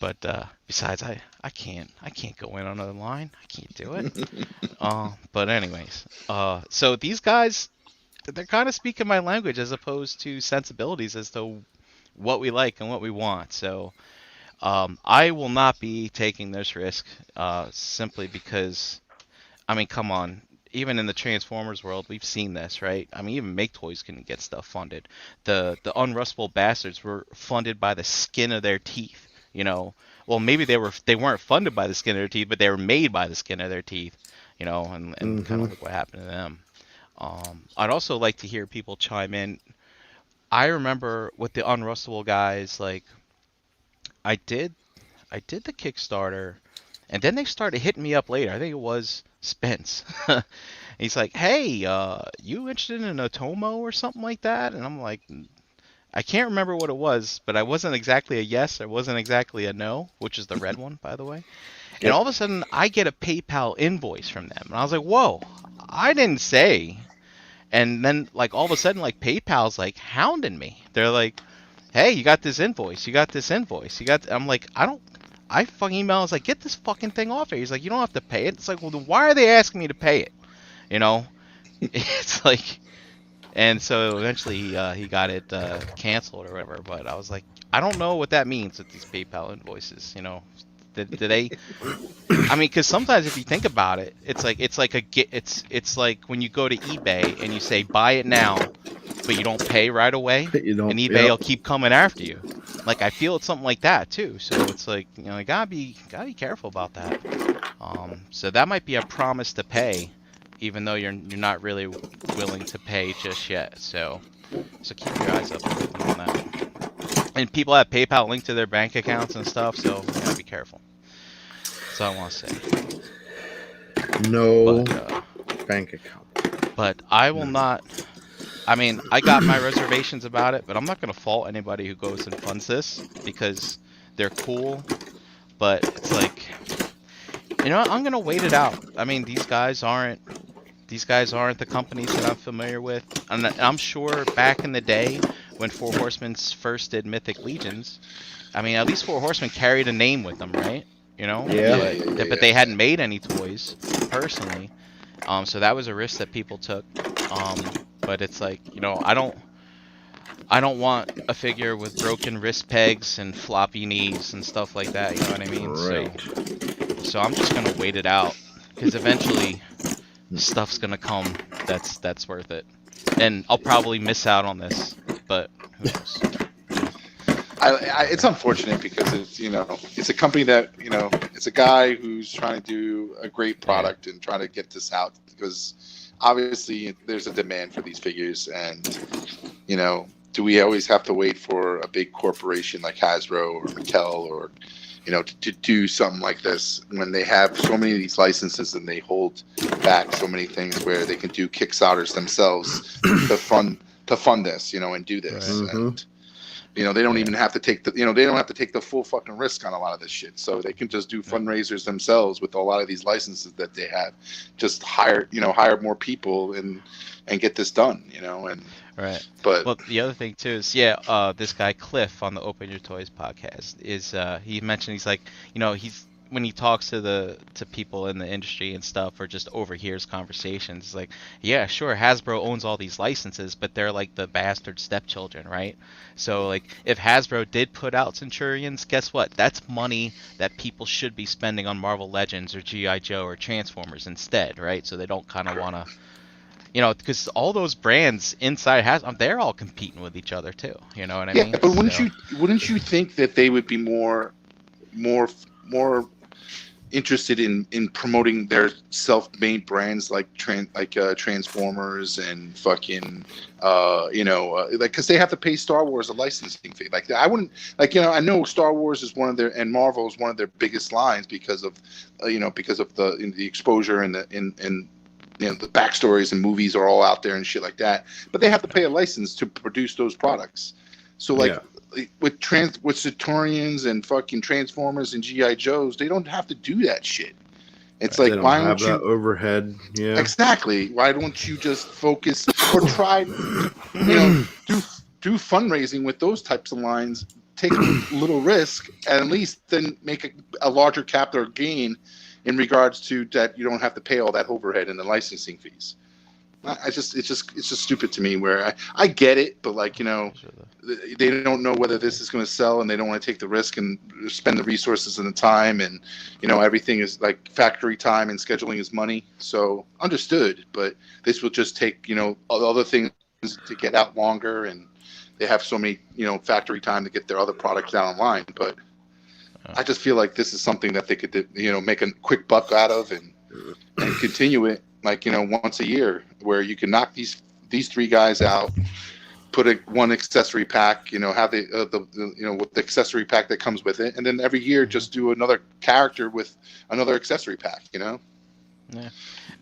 but besides, I can't go in on another line. I can't do it. But anyways, so these guys, they're kind of speaking my language as opposed to sensibilities as to what we like and what we want. So I will not be taking this risk simply because, I mean, come on. Even in the Transformers world, we've seen this, right? I mean, even Make Toys can get stuff funded. The Unrustable Bastards were funded by the skin of their teeth, Well, maybe they weren't funded by the skin of their teeth, but they were made by the skin of their teeth, and kind of look what happened to them. I'd also like to hear people chime in. I remember with the Unrustable guys, like, I did the Kickstarter, and then they started hitting me up later. I think it was Spence. He's like, hey, you interested in a Otomo or something like that? And I'm like, I can't remember what it was, but I wasn't exactly a yes. I wasn't exactly a no, which is the red one, by the way. And all of a sudden, I get a PayPal invoice from them, and I was like, "Whoa, I didn't say." And then, like, all of a sudden, like, PayPal's like hounding me. They're like, "Hey, you got this invoice? You got this invoice? You got?" I'm like, "I don't." I fucking email. I was like, "Get this fucking thing off here." He's like, "You don't have to pay it." It's like, well, then why are they asking me to pay it? You know, it's like. And so eventually he got it canceled or whatever. But I was like, I don't know what that means with these PayPal invoices. You know, did they? I mean, because sometimes if you think about it, it's like when you go to eBay and you say buy it now, but you don't pay right away, You don't. and eBay will keep coming after you. Like I feel it's something like that too. So it's like you know, you gotta be careful about that. So that might be a promise to pay, even though you're not really willing to pay just yet. So keep your eyes up on that. And people have PayPal linked to their bank accounts and stuff, so you gotta be careful. That's all I want to say. No But, bank account. but I will not. I mean, I got my reservations about it, but I'm not gonna fault anybody who goes and funds this because they're cool. But it's like, you know what? I'm gonna wait it out. I mean, these guys aren't the companies that I'm familiar with. And I'm sure back in the day when Four Horsemen first did Mythic Legions, I mean, at least Four Horsemen carried a name with them, right? You know? Yeah. But they hadn't made any toys personally. So that was a risk that people took. But it's like, you know, I don't want a figure with broken wrist pegs and floppy knees and stuff like that. You know what I mean? Right. So I'm just gonna wait it out because eventually stuff's gonna come that's worth it, and I'll probably miss out on this, but who knows? It's unfortunate because it's a company that it's a guy who's trying to do a great product and trying to get this out because obviously there's a demand for these figures, and do we always have to wait for a big corporation like Hasbro or Mattel or to do something like this when they have so many of these licenses and they hold back so many things where they can do Kickstarters themselves to fund this, and do this. Right. And they don't even have to take the full fucking risk on a lot of this shit. So they can just do fundraisers themselves with a lot of these licenses that they have. Just hire more people and get this done, and Right. But well, the other thing too is this guy Cliff on the Open Your Toys podcast is he mentioned he's like he's when he talks to people in the industry and stuff or just overhears conversations, it's like yeah sure Hasbro owns all these licenses but they're like the bastard stepchildren, right? So like if Hasbro did put out Centurions, guess what? That's money that people should be spending on Marvel Legends or G.I. Joe or Transformers instead, right? So they don't kind of want to. Because all those brands inside Hasbro, they're all competing with each other too. You know what I mean? Yeah, but wouldn't you think that they would be more interested in promoting their self-made brands like Transformers and fucking because they have to pay Star Wars a licensing fee. Like I wouldn't I know Star Wars is one of their and Marvel is one of their biggest lines because of the exposure and the backstories and movies are all out there and shit like that. But they have to pay a license to produce those products. So with Centurions and fucking Transformers and G.I. Joes, they don't have to do that shit. It's They like don't why have don't that you overhead? Yeah. exactly? Why don't you just focus or try do fundraising with those types of lines? Take a little risk and at least then make a larger capital gain in regards to that you don't have to pay all that overhead and the licensing fees. It's just stupid to me where I get it, but they don't know whether this is going to sell and they don't want to take the risk and spend the resources and the time and everything is like factory time and scheduling is money. So understood, but this will just take other things to get out longer and they have so many factory time to get their other products down the line. But I just feel like this is something that they could make a quick buck out of and continue it once a year where you can knock these three guys out, put one accessory pack, have with the accessory pack that comes with it, and then every year just do another character with another accessory pack, Yeah.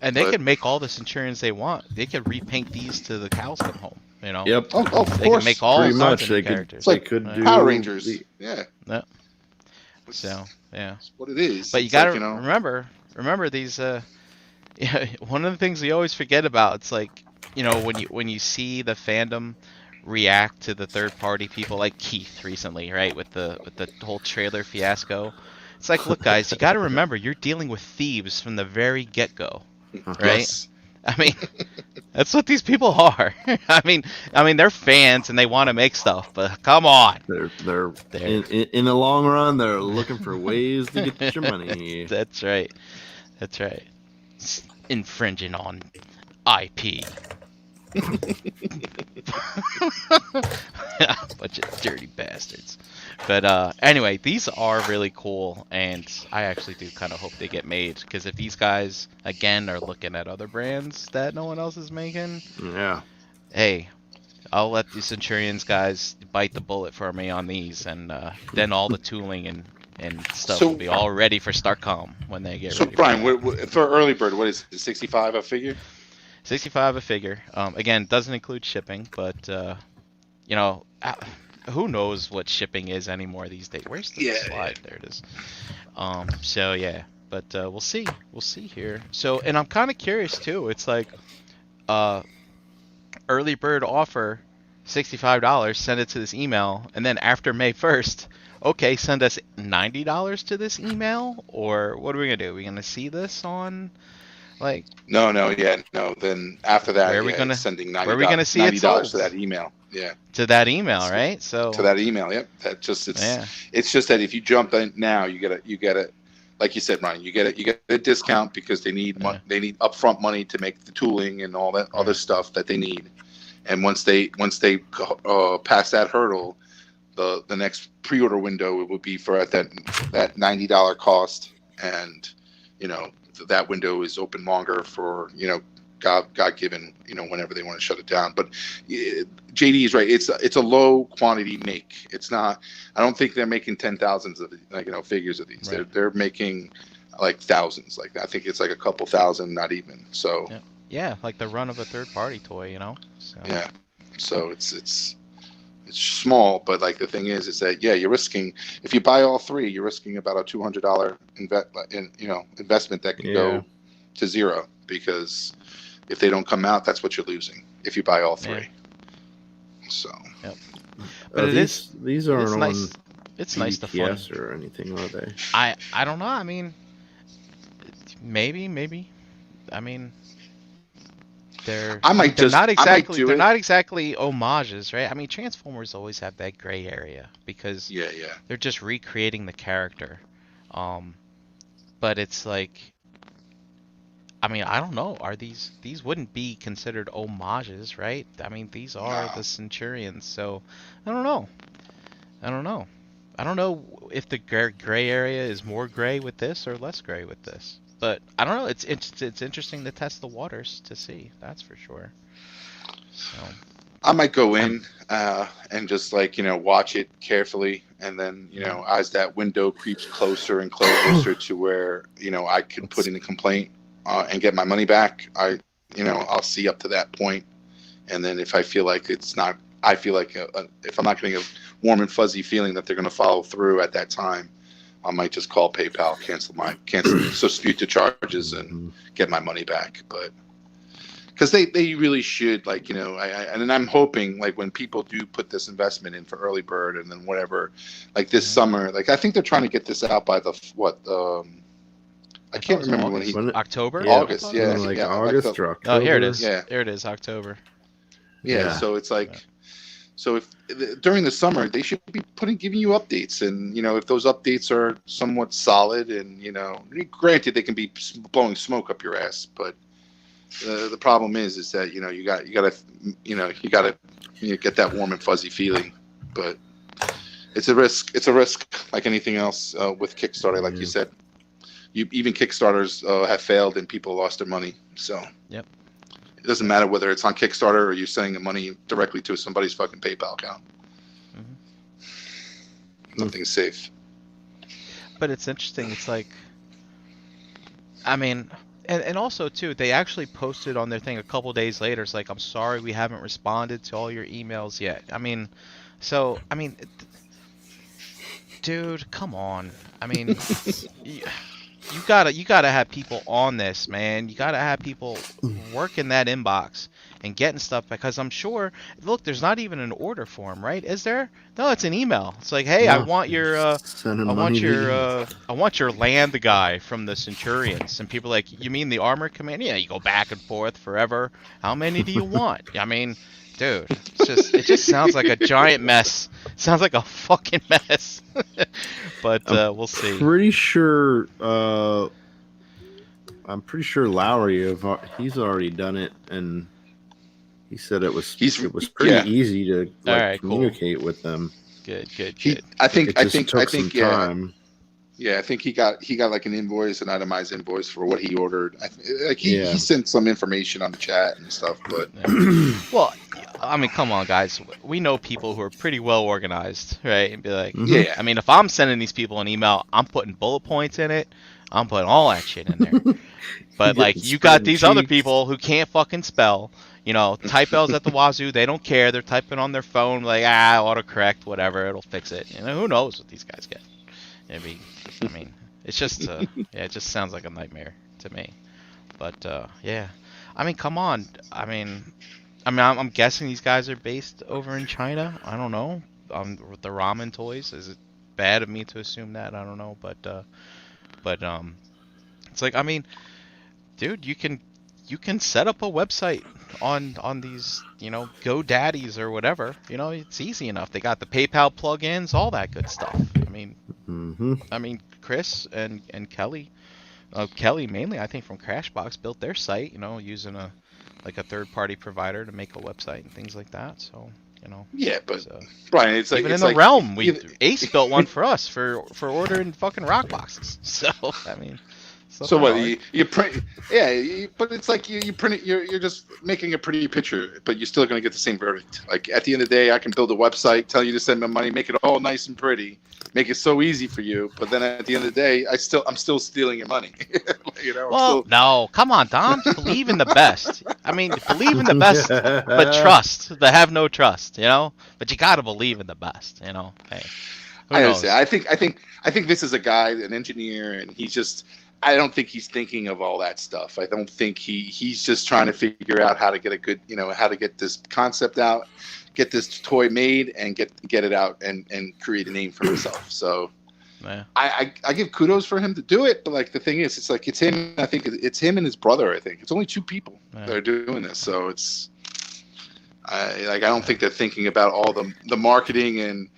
And they can make all the Centurions they want. They can repaint these to the cows come home, Yep. Oh, of They course. can make all Pretty sorts much of they characters. could. It's like They could do Power Rangers. the- Yeah. Yeah. So Yeah. It's what it is. But you It's gotta like, remember these. Yeah, one of the things we always forget about. It's like, when you see the fandom react to the third party people like Keith recently, right, with the whole trailer fiasco. It's like, look, guys, you got to remember you're dealing with thieves from the very get go, right? yes. I mean, that's what these people are. I mean, they're fans and they want to make stuff, but come on. They're They're in the long run, they're looking for ways to get your money. That's right. That's right. Infringing on IP. Bunch of dirty bastards. But anyway, these are really cool, and I actually do kind of hope they get made, because if these guys again are looking at other brands that no one else is making, Yeah. hey, I'll let the Centurions guys bite the bullet for me on these, and then all the tooling and stuff So- will be all ready for StarCom when they get So ready. Brian, for that. for early bird, what is it? 65 a figure? 65 a figure. Again, doesn't include shipping, but who knows what shipping is anymore these days? Where's the Yeah. slide? There it is. So yeah, but we'll see. We'll see here. So, and I'm kind of curious too. It's like, early bird offer, $65. Send it to this email, and then after May 1st, okay, send us $90 to this email, or what are we gonna do? Are we gonna see this on, like? No. Then after that, Where are we yeah, gonna- it's sending where are we gonna see it $90 to sold? that email. Yeah, To that email, right? So to that email. Yep. That just yeah, it's just that if you jump in now, you get a like you said, Ryan, you get a discount because they need Yeah. they need upfront money to make the tooling and all that other Right. stuff that they need. And once they pass that hurdle, the next pre-order window it would be for at that $90 cost, and that window is open longer for God given whenever they want to shut it down. But JD is right. It's a low quantity make. It's not. I don't think they're making 10,000s of figures of these. Right. They're making like thousands. Like I think it's like a couple thousand, not even. So yeah, like the run of a third party toy, So yeah. So it's small, but like the thing is that you're risking, if you buy all three, you're risking about a $200 investment that can go to zero, because if they don't come out, that's what you're losing if you buy all three. So But it is- these aren't it's on nice. It's nice to fun. BTS or anything, are they? I don't know. I mean, maybe. I mean, they're I might they're just- not I might exactly do they're it. not exactly homages, right? I mean, Transformers always have that gray area because yeah. they're just recreating the character. But it's like, I mean, I don't know. Are these wouldn't be considered homages, right? I mean, these are No. the Centurions, so I don't know. I don't know if the gray area is more gray with this or less gray with this. But I don't know. It's interesting to test the waters to see. That's for sure. So I might go in and just watch it carefully, and then as that window creeps closer and closer to where I can put in a complaint and get my money back, I'll see up to that point, and then if I feel like it's not, I feel like if I'm not getting a warm and fuzzy feeling that they're going to follow through at that time, I might just call PayPal, cancel dispute the charges, and get my money back. But because they really should, and I'm hoping when people do put this investment in for early bird, and then whatever, this summer, I think they're trying to get this out by I can't remember when he. October. Yeah, August, yeah, like yeah, August or October. Oh, here it is. Yeah. There it is. October. Yeah, so it's so if during the summer they should be giving you updates, and if those updates are somewhat solid, and granted they can be blowing smoke up your ass, but the problem is that you gotta get that warm and fuzzy feeling, but it's a risk. It's a risk like anything else with Kickstarter, like you said. Even Kickstarters have failed and people lost their money. So Yep. It doesn't matter whether it's on Kickstarter or you're sending the money directly to somebody's fucking PayPal account. Nothing's safe. But it's interesting. It's like, I mean, and also too, they actually posted on their thing a couple days later. It's like, I'm sorry we haven't responded to all your emails yet. I mean, dude, come on. I mean, you, you gotta have people on this, man. You gotta have people working that inbox and getting stuff, because I'm sure. Look, there's not even an order form, right? Is there? No, it's an email. It's like, hey, I No, want your sending money to I want your land guy from the Centurions. And people are like, you mean the armor command? Yeah, you go back and forth forever. How many do you want? I mean, dude, it just sounds like a giant mess. Sounds like a fucking mess. But we'll see. Pretty sure. I'm pretty sure Lowry he's already done it, and he said it was pretty easy to Alright, cool. communicate with them. Good. I think yeah. Time. Yeah, I think he got like an invoice, an itemized invoice for what he ordered. He sent some information on the chat and stuff, but well, I mean, come on, guys. We know people who are pretty well organized, right? And be like, yeah. I mean, if I'm sending these people an email, I'm putting bullet points in it. I'm putting all that shit in there. But like, you got these other people who can't fucking spell. You know, type L's at the wazoo. They don't care. They're typing on their phone, like, autocorrect, whatever. It'll fix it. You know, who knows what these guys get? Maybe. I mean, it's just, it just sounds like a nightmare to me. But yeah, I mean, come on. I mean, I'm guessing these guys are based over in China. I don't know. With the ramen toys, is it bad of me to assume that? I don't know, but it's like, I mean, dude, you can set up a website on these, you know, GoDaddies or whatever. You know, it's easy enough. They got the PayPal plugins, all that good stuff. I mean, Chris and Kelly, Kelly mainly, I think, from Crashbox, built their site, you know, using a third-party provider to make a website and things like that. So, you know. Yeah, but Brian, it's like even in the realm, Ace built one for us for ordering fucking rock boxes. So I mean. So what you print? Yeah, but it's like you print it. You're just making a pretty picture, but you're still going to get the same verdict. Like at the end of the day, I can build a website, tell you to send me money, make it all nice and pretty, make it so easy for you. But then at the end of the day, I'm still stealing your money. You know. Well, no, come on, Dom. Believe in the best. I mean, believe in the best, but trust. They have no trust, you know. But you got to believe in the best, you know. Hey, I understand. I think this is a guy, an engineer, and he's just. I don't think he's thinking of all that stuff. I don't think he's just trying to figure out how to get a good, you know, how to get this concept out, get this toy made, and get it out and create a name for himself. So yeah. I give kudos for him to do it, but like the thing is, it's like it's him. I think it's him and his brother. I think it's only two people that are doing this. So it's I don't think they're thinking about all the marketing and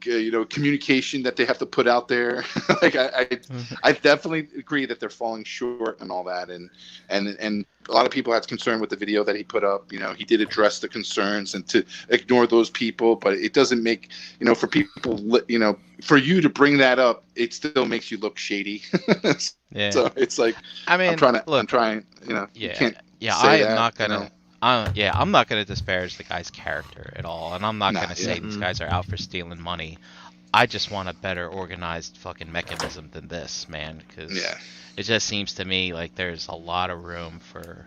you know, communication that they have to put out there. Like I definitely agree that they're falling short and all that, and a lot of people had concern with the video that he put up. You know, he did address the concerns and to ignore those people, but it doesn't make, you know, for people, you know, for you to bring that up, it still makes you look shady. Yeah. So it's like, I mean, I'm trying, you know, yeah, you can't I am that, not gonna. you know? I'm not gonna disparage the guy's character at all, and I'm not gonna say yeah. these guys are out for stealing money. I just want a better organized fucking mechanism than this, man, because it just seems to me like there's a lot of room for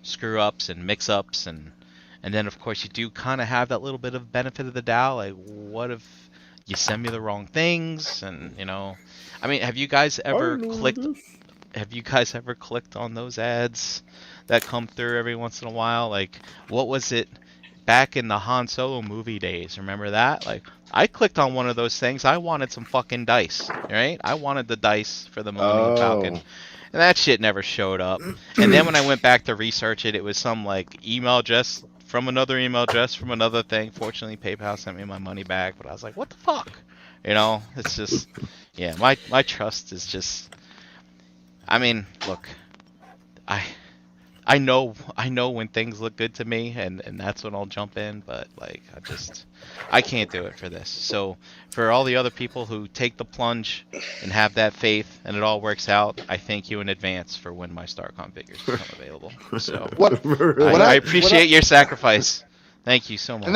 screw ups and mix ups, and then of course you do kind of have that little bit of benefit of the doubt. Like, what if you send me the wrong things? And you know, I mean, have you guys ever clicked on those ads that come through every once in a while? Like, what was it back in the Han Solo movie days? Remember that? Like, I clicked on one of those things. I wanted some fucking dice, right? I wanted the dice for the Millennium Falcon. And that shit never showed up. And then when I went back to research it, it was some like email address from another email address from another thing. Fortunately, PayPal sent me my money back, but I was like, what the fuck? You know, it's just, yeah, my trust is just, I mean, look, I know when things look good to me, and that's when I'll jump in, but like I can't do it for this. So for all the other people who take the plunge and have that faith and it all works out, I thank you in advance for when my StarCon figures become available. So I appreciate your sacrifice. Thank you so much.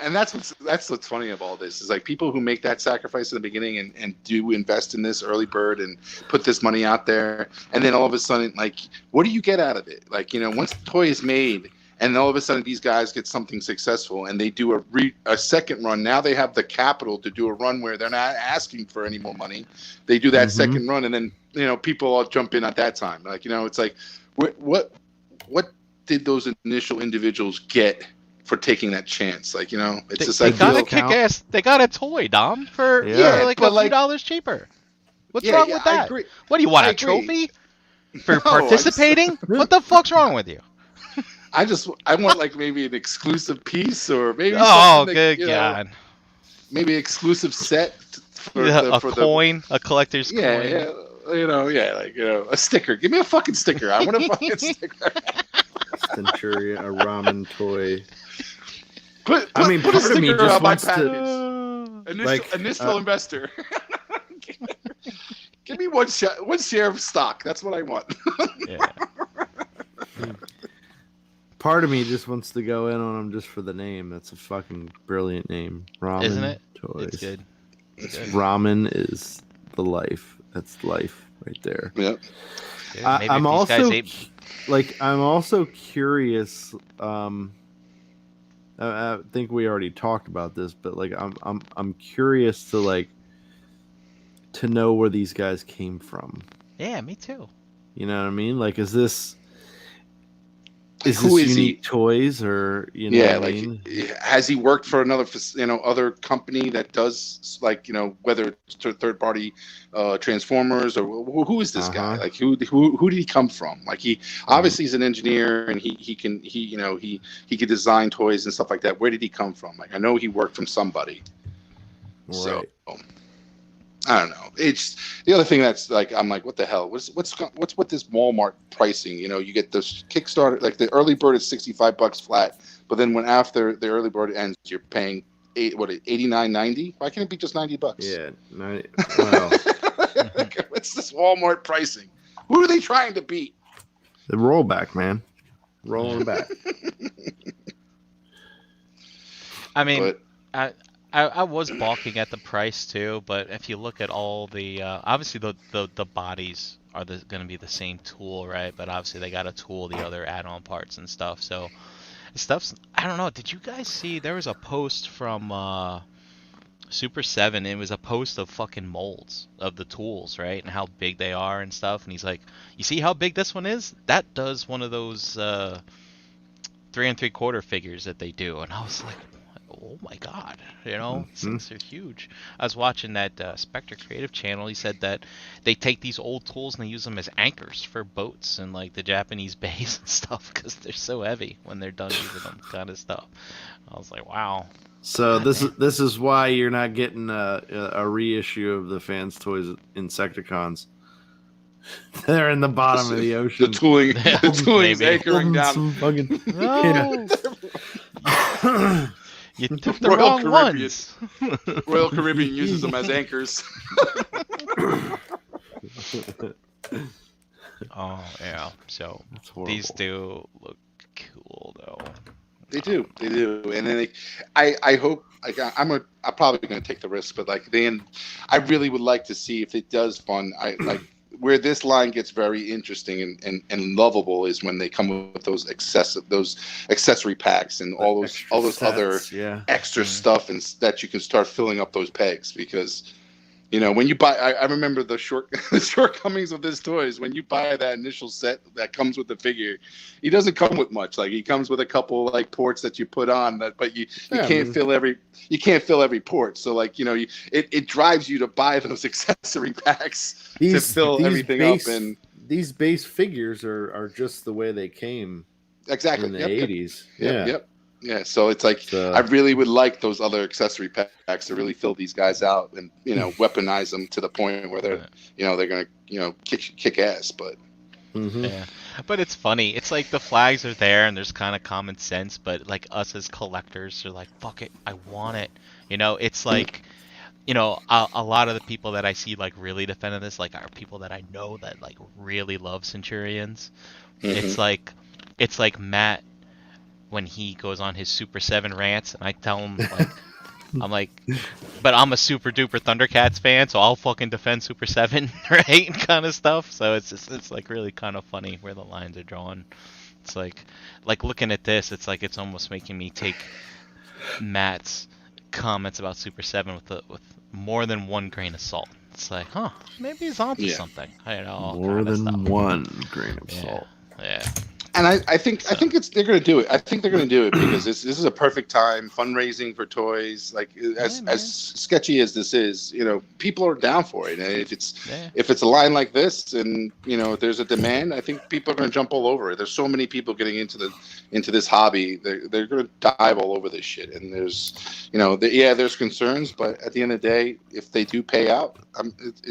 And that's what's funny of all this is like people who make that sacrifice in the beginning and do invest in this early bird and put this money out there, and then all of a sudden, like, what do you get out of it? Like, you know, once the toy is made and all of a sudden these guys get something successful, and they do a second run. Now they have the capital to do a run where they're not asking for any more money. They do that second run, and then people all jump in at that time. Like it's like what did those initial individuals get for taking that chance? Like it's just they like got a kick ass. They got a toy, Dom, for like a few dollars cheaper. What's wrong with that? What do you want, a trophy for participating? What the fuck's wrong with you? I want like maybe an exclusive piece, or maybe good God, maybe exclusive set for a coin, a collector's coin. A sticker. Give me a fucking sticker. I want a fucking sticker. Centurion, a ramen toy. Put part a of me sticker just on my wants package. Initial investor. Give me one share of stock. That's what I want. Yeah. Part of me just wants to go in on them just for the name. That's a fucking brilliant name. Ramen Isn't it? Toys. It's good. Ramen is the life. That's life right there. Yep. Yeah, I'm also curious. I think we already talked about this, but like I'm curious to know where these guys came from. Yeah, me too. You know what I mean? Like, is this Who is Unique Toys, or what I mean? Has he worked for another other company that does whether it's third party transformers, or who is this guy? Like who did he come from? Like he obviously he's an engineer, and he can design toys and stuff like that. Where did he come from? Like I know he worked from somebody. Right. So I don't know. It's the other thing that's like I'm like, what the hell? What's with this Walmart pricing? You get this Kickstarter, like the early bird is $65 flat, but then when after the early bird ends, you're paying $89.90. Why can't it be just $90? Yeah, well, what's this Walmart pricing? Who are they trying to beat? The rollback, man, rolling back. I mean, I was balking at the price too, but if you look at all the obviously the bodies are going to be the same tool, right? But obviously they got to tool the other add-on parts and stuff. So stuff's, I don't know. Did you guys see there was a post from Super 7? It was a post of fucking molds of the tools, right? And how big they are and stuff. And he's like, "You see how big this one is? That does one of those 3 3/4 figures that they do." And I was like, oh my god, these things are huge. I was watching that Spectre Creative channel. He said that they take these old tools and they use them as anchors for boats and like the Japanese bays and stuff because they're so heavy when they're done using them, kind of stuff. I was like, wow. So this is why you're not getting a reissue of the Fans Toys Insecticons. They're in the bottom of the ocean. The tooling is anchoring down. No. You took the wrong ones. Royal Caribbean uses them as anchors. Oh yeah. So these do look cool though. They do, and then I hope. Like I'm probably going to take the risk, but like then I really would like to see if it does fun. I like. Where this line gets very interesting and lovable is when they come with those accessory packs and all those other extra stuff and that you can start filling up those pegs, because when you buy, I remember the shortcomings of this toys. When you buy that initial set that comes with the figure, he doesn't come with much. Like he comes with a couple like ports that you put on, but you can't fill every port. So like it drives you to buy those accessory packs to fill everything up. And these base figures are just the way they came. Exactly in the 80s. Yeah, so it's like I really would like those other accessory packs to really fill these guys out and weaponize them to the point where they're they're gonna kick ass. But yeah, but it's funny. It's like the flags are there and there's kind of common sense, but like us as collectors are like, fuck it, I want it. It's like a lot of the people that I see like really defending this like are people that I know that like really love Centurions. Mm-hmm. It's like Matt when he goes on his Super 7 rants, and I tell him, like, I'm like, but I'm a super duper Thundercats fan, so I'll fucking defend Super 7, right? Kind of stuff. So it's like really kind of funny where the lines are drawn. It's like looking at this, it's like it's almost making me take Matt's comments about Super 7 with more than one grain of salt. It's like, huh, maybe he's onto Yeah. something. You know, all More kind of than stuff. one grain of Yeah. salt. Yeah. And I think they're going to do it. I think they're going to do it because this is a perfect time fundraising for toys. Like as man. sketchy as this is, you know, people are down for it. And if Yeah. it's a line like this, and you know, there's a demand, I think people are going to jump all over it. There's so many people getting into this hobby. They're going to dive all over this shit. And there's, you know, there's concerns, but at the end of the day, if they do pay out,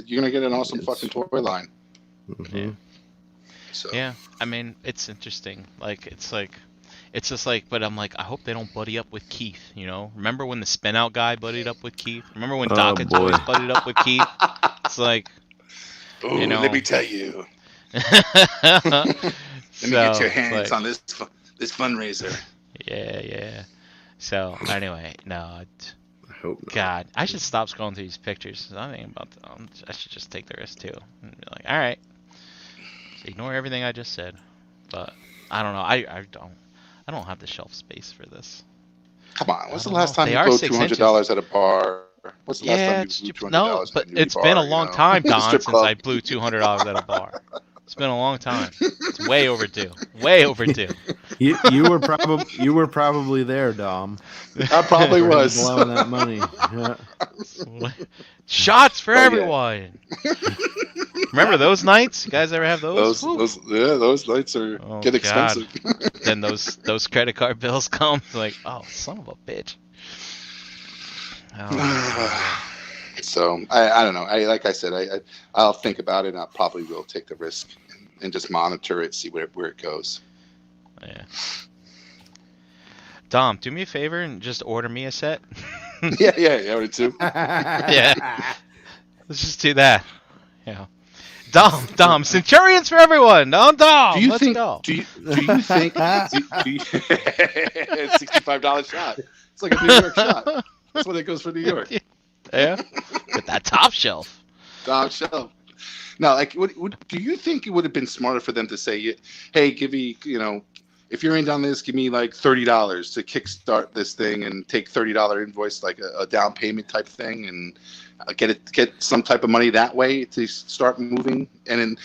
you're going to get an awesome fucking toy line. Mhm. Yeah. So Yeah, I mean, it's interesting. It's just like, but I'm like, I hope they don't buddy up with Keith, you know? Remember when the spin out guy buddied up with Keith? Remember when Oh, Daka boy. Toys buddied up with Keith? It's like, ooh, you know. let me tell you. Let Let me get your hands on this fundraiser. Yeah. So anyway, no, I hope not. God, I should stop scrolling through these pictures. I think I should just take the risk too. And be like, all right, ignore everything I just said. But I don't know. I don't have the shelf space for this. Come on, when's I the don't last know. time They you are blew 6 $200 at a bar? What's the last Yeah, time it's you blew $200 no, at but a nudie it's bar, been a you long know? time, Don, Strip since I club. blew $200 at a bar. It's been a long time. It's way overdue. Way overdue. You were probably there, Dom. I probably for him was. blowing that money. Yeah. Shots for Oh, yeah. everyone. Remember those nights? You guys ever have those? Whew. those nights are Oh, get God. expensive. Then those credit card bills come. Like, oh, son of a bitch. Oh, So I don't know. Like I said, I'll think about it, and I probably will take the risk and just monitor it, see where it goes. yeah. Dom, do me a favor and just order me a set. yeah, me too. Yeah. Let's just do that. Yeah. Dom, Centurions for everyone. Dom, Do you let's think? go. Do you think? do you, $65 shot. It's like a New York shot. That's what it goes for New York. Yeah. Get that top shelf. Top shelf. No, like, do you think it would have been smarter for them to say, "Hey, give me, you know, if you're in on this, give me like $30 to kickstart this thing and take $30 invoice, like a down payment type thing, and get some type of money that way to start moving." And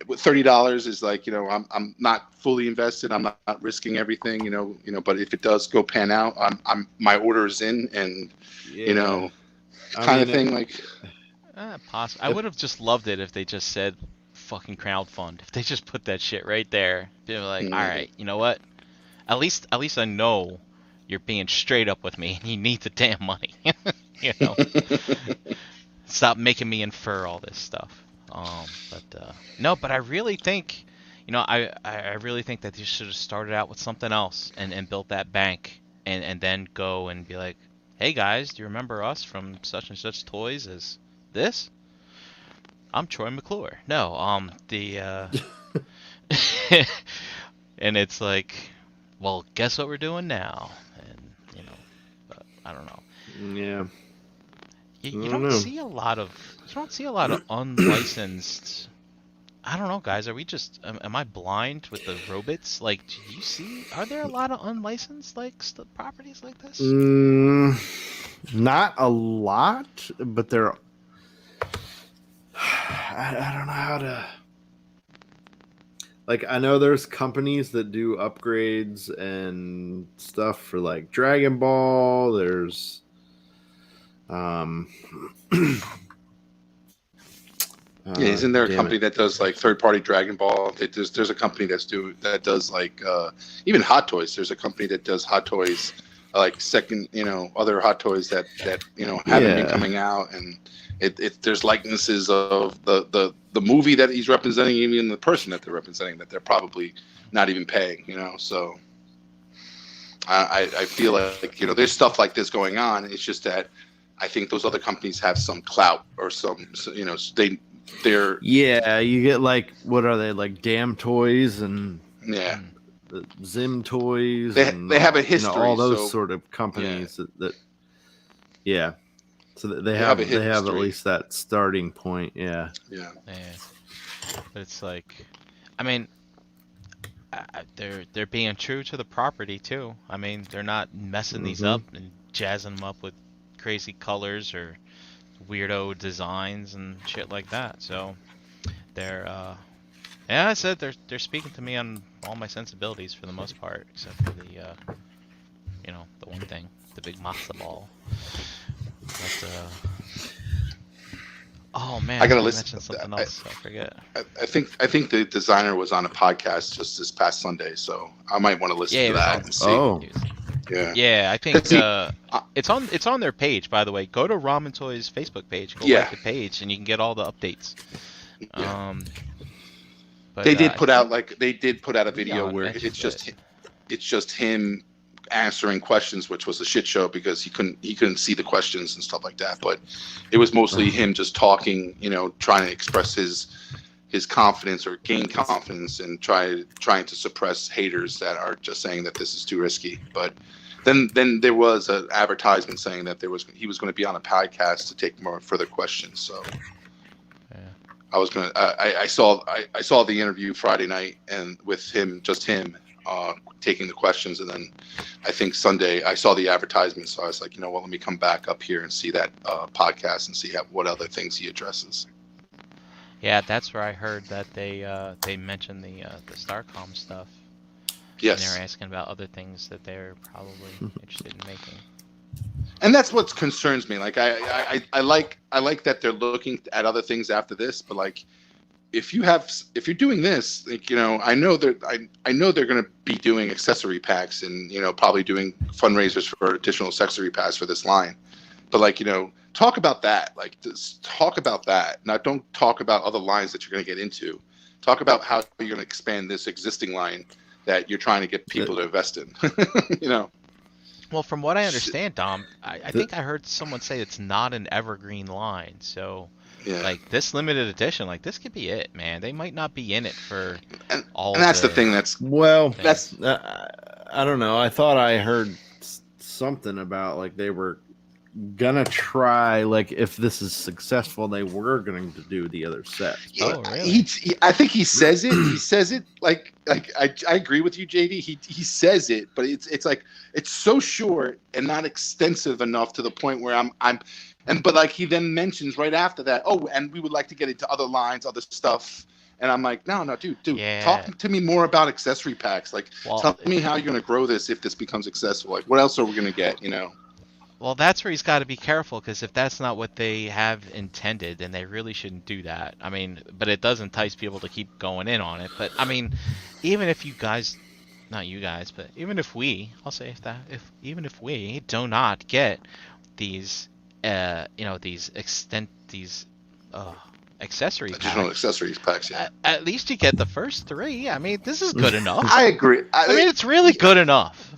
with $30 is like, you know, I'm not fully invested. I'm not risking everything, you know. But if it does go pan out, I'm my order is in, and you know, kind of thing. Like, Possible. I would have just loved it if they just said fucking crowdfund. If they just put that shit right there. Be like, all right, you know what? At least I know you're being straight up with me and you need the damn money. You know. Stop making me infer all this stuff. But I really think, you know, I really think that you should have started out with something else and built that bank and then go and be like, hey guys, do you remember us from such and such toys as this? I'm Troy McClure. No, and it's like, well, guess what we're doing now? And you know, but I don't know. Yeah. You I don't don't know. see a lot of unlicensed. I don't know, guys. Are we just? Am I blind with the robots? Like, do you see? Are there a lot of unlicensed properties like this? Not a lot, but there. I don't know how to. Like, I know there's companies that do upgrades and stuff for like Dragon Ball. There's, yeah, isn't there a damn company it. that does like third-party Dragon Ball? There's a company that does like even Hot Toys. There's a company that does Hot Toys, like second, you know, other Hot Toys that you know haven't been Yeah. coming out, and there's likenesses of the movie that he's representing, even the person that they're representing, that they're probably not even paying, you know. So I feel like, you know, there's stuff like this going on. It's just that I think those other companies have some clout or some, you know, they're Yeah, you get like, what are they, like Damn Toys and yeah. the Zim Toys? They and have a you know, history, all those so- sort of companies that yeah. So they They have have a they have at history. least that starting point. Yeah. Yeah. Yeah. But it's like, I mean, they're being true to the property too. I mean, they're not messing these up and jazzing them up with crazy colors or weirdo designs and shit like that. So they're yeah, I said they're speaking to me on all my sensibilities for the most part, except for the the one thing, the big matzo ball. But oh man, I gotta was listen. mention something else. I forget. I think the designer was on a podcast just this past Sunday, so I might want to listen Yeah, to it was that on- and see. Oh, He was- Yeah. Yeah, I think See, it's on their page, by the way. Go to Ramen Toys Facebook page, go Yeah. like the page, and you can get all the updates. Yeah. But they did I put think- out a video Elon where mentioned it's just him answering questions, which was a shit show because he couldn't see the questions and stuff like that. But it was mostly him just talking, trying to express his confidence or gain confidence and trying to suppress haters that are just saying that this is too risky. But then there was an advertisement saying that he was going to be on a podcast to take more further questions. So Yeah. I saw the interview Friday night and with him taking the questions, and then I think Sunday I saw the advertisement, so I was like, let me come back up here and see that podcast and see what other things he addresses. Yeah, that's where I heard that they mentioned the Starcom stuff. And Yes, they're asking about other things that they're probably interested in making. and that's what concerns me. Like I like that they're looking at other things after this, but like if you're doing this, like, I know they're going to be doing accessory packs and probably doing fundraisers for additional accessory packs for this line, but like talk about that. Like just talk about that. Now don't talk about other lines that you're going to get into. Talk about how you're going to expand this existing line that you're trying to get people to invest in. Well, from what I understand, Dom, I think I heard someone say it's not an evergreen line. So, Yeah. like this limited edition, like this could be it, man. They might not be in it for and all. that's the thing. That's well, that's I don't know. I thought I heard something about like they were gonna try, like if this is successful, they were going to do the other sets. Oh, really? I think he says it. He says it like I agree with you, JD. He says it, but it's like it's so short and not extensive enough to the point where but like he then mentions right after that, oh, and we would like to get into other lines, other stuff. And I'm like, no, dude, Yeah. talk to me more about accessory packs. Like, Well, tell me how you're going to grow this if this becomes successful. Like, what else are we going to get, Well, that's where he's got to be careful, because if that's not what they have intended, then they really shouldn't do that. I mean, but it does entice people to keep going in on it. But I mean, even if you guys, not you guys, but even if we, I'll say that, even if we do not get these, these accessory Additional packs, accessories packs, yeah. at least you get the first three. I mean, this is good enough. I agree. I mean, it's really good enough.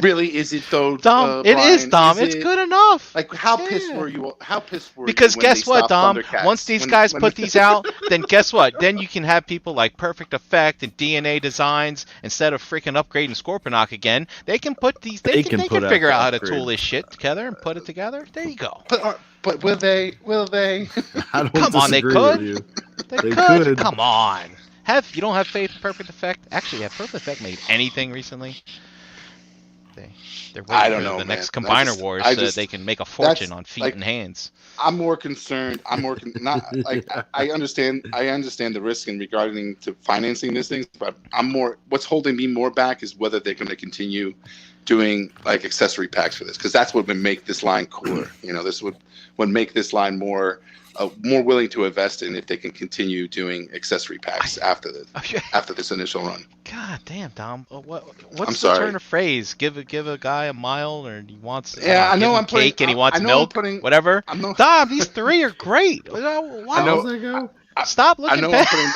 Really, is it though? Dom, it is, Brian? Dom. Is it's good enough. Like, how Yeah. pissed were you? How pissed were Because you? guess what, Dom? Once these guys put these out, then guess what? Then you can have people like Perfect Effect and DNA Designs, instead of freaking upgrading Scorponok again. They can put these. They can put out figure the out how to upgrade. tool this shit together and put it together. There you go. But will they? Will they? I don't Come on, they disagree could. with you. They They could. could. Come on. You don't have faith in Perfect Effect? Actually, have Perfect Effect made anything recently? They're waiting I don't for know, the man. next Combiner Wars so that they can make a fortune on feet like- and hands. I'm more concerned. Not like I understand. I understand the risk in regarding to financing these things, but I'm more. What's holding me more back is whether they're going to continue doing like accessory packs for this, because that's what would make this line cooler. This would make this line more willing to invest in if they can continue doing accessory packs after this initial run. God damn, Dom. What's I'm the sorry. turn of phrase? Give a guy a mile, or he wants Yeah, I know give him I'm putting- cake and he I- wants I know milk, I'm putting- whatever. I'm not. Dom, these three are great. Wow. know- How's that go? Stop I looking know I'm back. putting.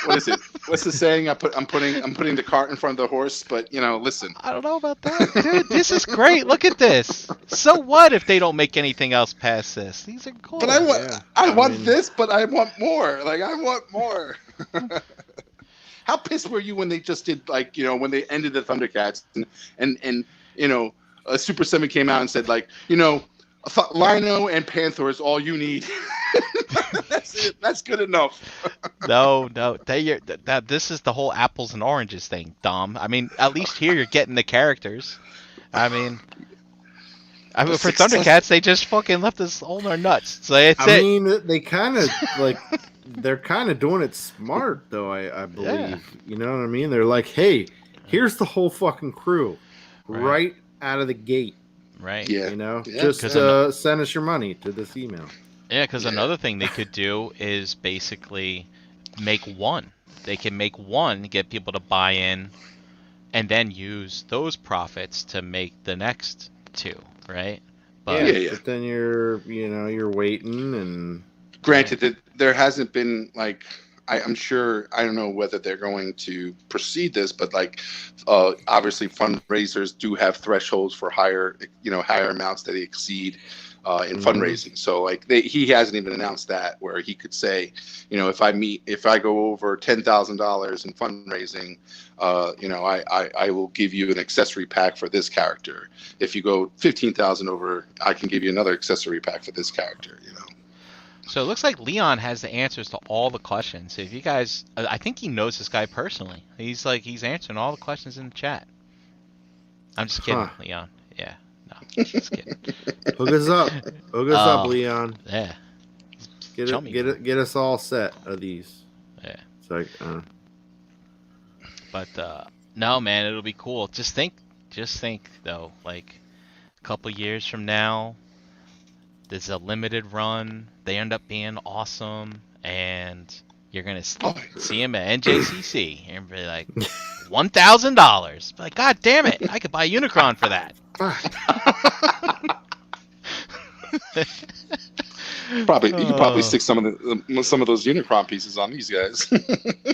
What is it? What's the saying? I'm putting the cart in front of the horse. But listen. I don't know about that, dude. This is great. Look at this. So what if they don't make anything else past this? These are cool. But I want. Yeah. I I want mean- this, but I want more. Like I want more. How pissed were you when they just did when they ended the Thundercats and Super 7 came out and said Lino and Panther is all you need. That's it. That's good enough. No, this is the whole apples and oranges thing, Dom. I mean, at least here you're getting the characters. I mean, But for success- Thundercats, they just fucking left us holding our nuts. So it's I it. mean, they kind of like they're kind of doing it smart, though. I believe. Yeah. You know what I mean? They're like, hey, here's the whole fucking crew, Right. right out of the gate. Right. Yeah. You know, Yeah, just 'cause send us your money to this email. Yeah, because Yeah. another thing they could do is basically make one. They can make one, get people to buy in, and then use those profits to make the next two, right? But Yeah. But then you're waiting and Granted that there hasn't been like I'm sure I don't know whether they're going to proceed this, but like obviously fundraisers do have thresholds for higher amounts that they exceed in fundraising. So like he hasn't even announced that where he could say, if I go over $10,000 in fundraising, I will give you an accessory pack for this character. If you go 15,000 over, I can give you another accessory pack for this character. so it looks like Leon has the answers to all the questions. So if you guys, I think he knows this guy personally. He's answering all the questions in the chat. I'm just kidding, Huh. Leon. Yeah, no, just kidding. hook us up, Oh. Leon. Yeah, Get Chummy. get us all set of these. yeah. It's like, But no, man, it'll be cool. Just think though, like a couple years from now, there's a limited run. They end up being awesome, and you're gonna see him at NJCC and be like, $1,000. Like, God damn it, I could buy a Unicron for that. Probably you could probably Oh. stick some of those Unicron pieces on these guys.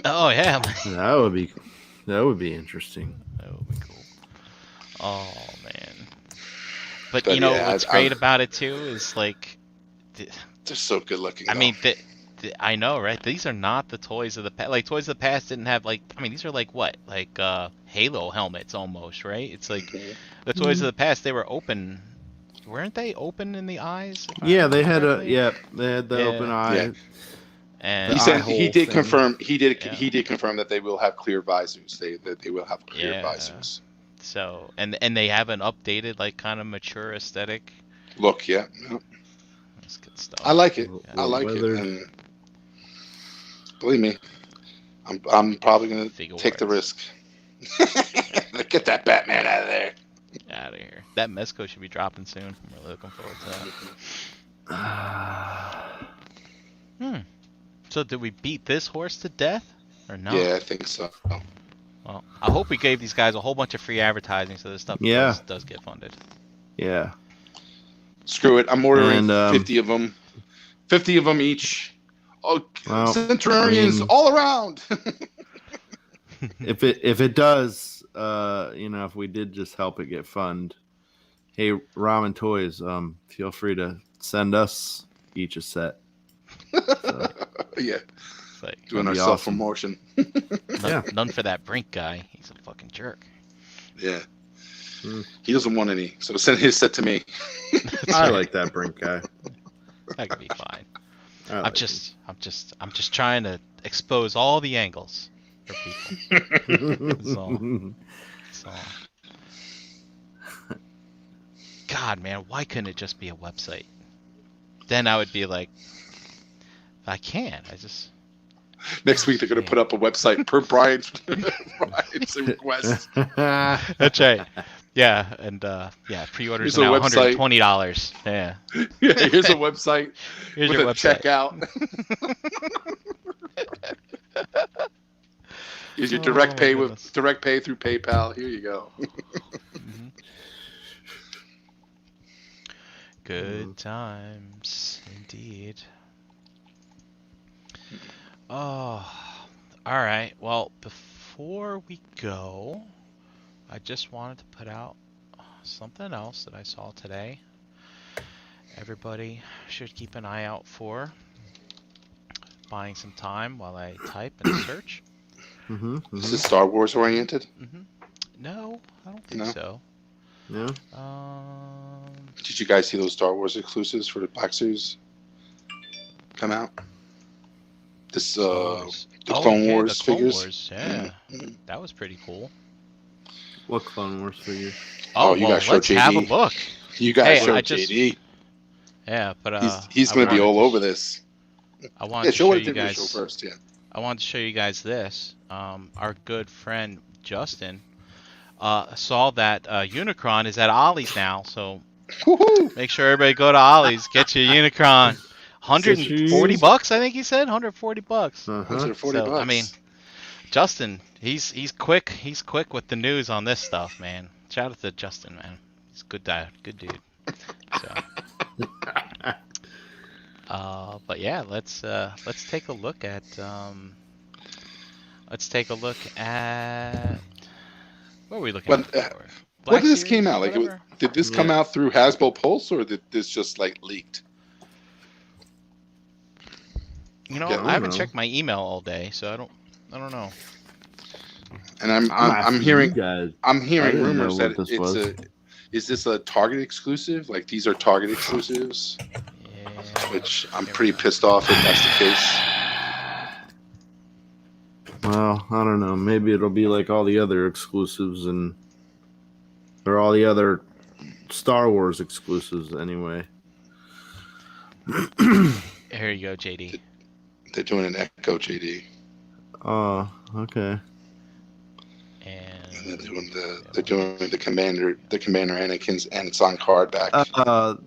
Oh yeah, that would be interesting. that would be cool. Oh man. But But you know yeah, what's great about it too is like, They're so good looking. I though. mean, I know, right? These are not the toys of the past. Like, toys of the past didn't have, like, I mean, these are like what? Like, Halo helmets almost, right? It's like, the toys of the past, they were open. Weren't they open in the eyes? if I Yeah, they remember had correctly? they had the Yeah. open eye. Yeah. And he said eye he hole did thing. confirm. He did Yeah. confirm that they will have clear visors. That they will have clear Yeah. visors. so, and they have an updated, like, kind of mature aesthetic. Look, yeah, That's good stuff. I like it. Yeah. I like Weathered. it. And believe me, I'm probably gonna Figure take the words. risk. Get that Batman out of there. Out of here. That Mezco should be dropping soon. I'm really looking forward to that. So did we beat this horse to death? Or no? Yeah, I think so. Well, I hope we gave these guys a whole bunch of free advertising so this stuff Yeah. does get funded. Yeah. Screw it. I'm ordering And, 50 of them. 50 of them each. Oh, Well, Centurions I mean- all around. If it does, if we did just help it get funded, hey, Ramen Toys, feel free to send us each a set. So, Yeah, It's like, doing our That'd be self awesome. promotion. Yeah. none for that Brink guy. He's a fucking jerk. Yeah. Hmm. He doesn't want any, so send his set to me. I like that Brink guy. That could be fine. I I'm like just trying to expose all the angles for people. That's all. him. That's all. God, man, why couldn't it just be a website? Then I would be like, I can't. I just. Next week they're gonna put up a website per Brian's request. That's right. Yeah, and pre-orders Here's are now a website. $120. Yeah. Yeah, here's a website Here's with your a website. checkout. Here's your Oh, direct my pay goodness. direct pay through PayPal. Here you go. Mhm. Good times, indeed. Oh, all right. Well, before we go, I just wanted to put out something else that I saw today. Everybody should keep an eye out for. Buying some time while I type and search. Is this Star Wars oriented? No, I don't think No? so. Yeah. Did you guys see those Star Wars exclusives for the Black Series? come out? This Oh, the Clone yeah, Wars the Clone figures. Wars. Yeah, Mhm. that was pretty cool. What Clone Wars figure? Oh, You well, gotta show let's have a JD. look. You guys Hey, show I just JD. yeah, but He's I gonna be wanted all to over this. I wanted Yeah, to show show what it you did to show guys. first. Yeah. I wanted to show you guys this. Our good friend Justin saw that Unicron is at Ollie's now, so Woohoo! make sure everybody go to Ollie's, get your Unicron. Get your $140, I think he said. $140. Uh-huh. $140 So I mean, Justin, he's quick. He's quick with the news on this stuff, man. Shout out to Justin, man. He's a good guy, good dude. So, but yeah, let's take a look at what are we looking When, at? For? when Black did this Series, came out? Like, whatever? did this come Yeah. out through Hasbro Pulse, or did this just like leaked? You know, Yeah, I haven't know. checked my email all day, so I don't know. And I'm asking hearing you guys. I'm I hearing didn't know rumors what that this was. is this a Target exclusive? Like these are Target exclusives, Yeah. which I'm Here we pretty go. pissed off if that's the case. Well, I don't know. Maybe it'll be like all the other exclusives or all the other Star Wars exclusives anyway. Here you go, JD. They're doing an Echo JD, Oh, okay. and And they're doing the Commander Anakin's, and it's on card back.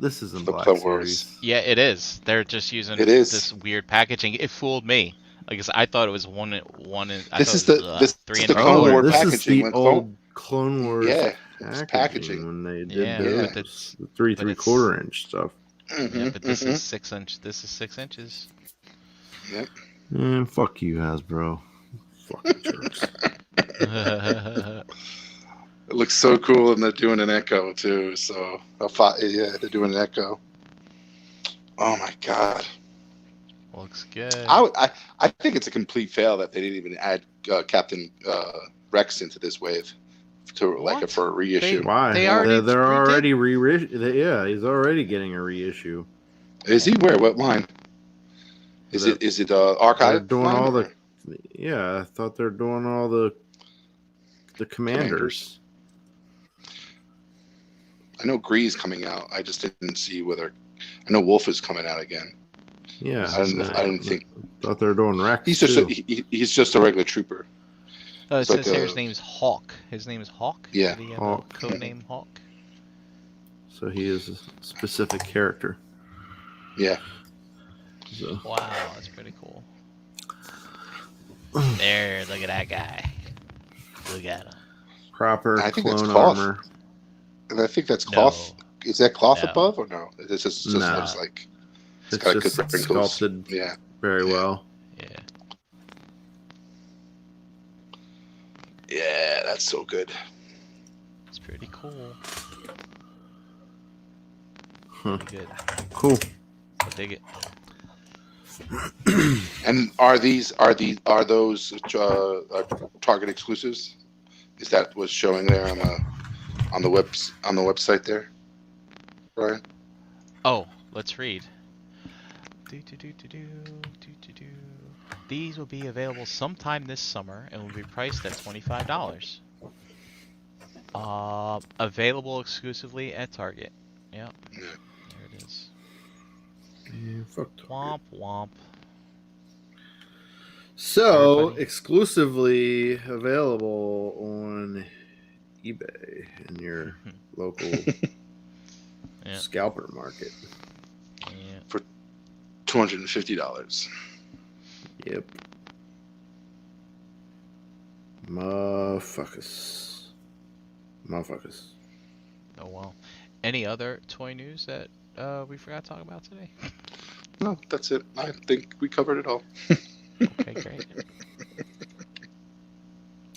This isn't The Black Clone Wars. Series. yeah, it is. They're just using It is. this weird packaging. It fooled me. Like I thought it was one. I This thought is it was, the- this three is and the a Clone quarter. War this is packaging the when old Clone Wars Yeah, it's packaging packaging. when they did Yeah, those. but it's- The 3 but it's- 3/4 inch stuff. Yeah, but this Mhm. is 6 inch. This is 6 inches. Yep. Fuck you, Hasbro. Fucking jerks. It looks so cool, and they're doing an Echo too. So yeah, they're doing an Echo. Oh my god! Looks good. I think it's a complete fail that they didn't even add Captain Rex into this wave What? for a reissue. Why? They already they're redid- already reissue. Yeah, he's already getting a reissue. Is he where? What line? Is it archive? They're doing line, all or- the. Yeah, I thought they're doing all the commanders. I know Gree's coming out. I just didn't see whether. I know Wolf is coming out again. Yeah, I didn't think thought they were doing Rex. he's just too. he's just a regular trooper. Oh, it It's like says here a- his name's Hawk. His name is Hawk. Yeah. Did he have Hawk. a code name Hawk? So he is a specific character. Yeah. So. Wow, that's pretty cool. There, look at that guy. Look at him. Proper I think that's clone cloth. armor. And I think that's No. cloth. Is that cloth No. above or no? It just No. looks like It's got a just good wrinkles. sculpted Yeah. very well. Yeah. Yeah, that's so good. It's pretty cool. Huh. Pretty good. Cool. I dig it. And are those Target exclusives? Is that what's showing there on the website there, Brian? Oh, let's read. These will be available sometime this summer and will be priced at $25. Available exclusively at Target. Yep. Yeah. There it is. Yeah, fuck Target. Womp womp. So Everybody. exclusively available on eBay in your local Yeah. scalper market. Yeah. $250. Yep. Motherfuckers. Oh well. Any other toy news that we forgot to talk about today? No, that's it. I think we covered it all. Okay, great.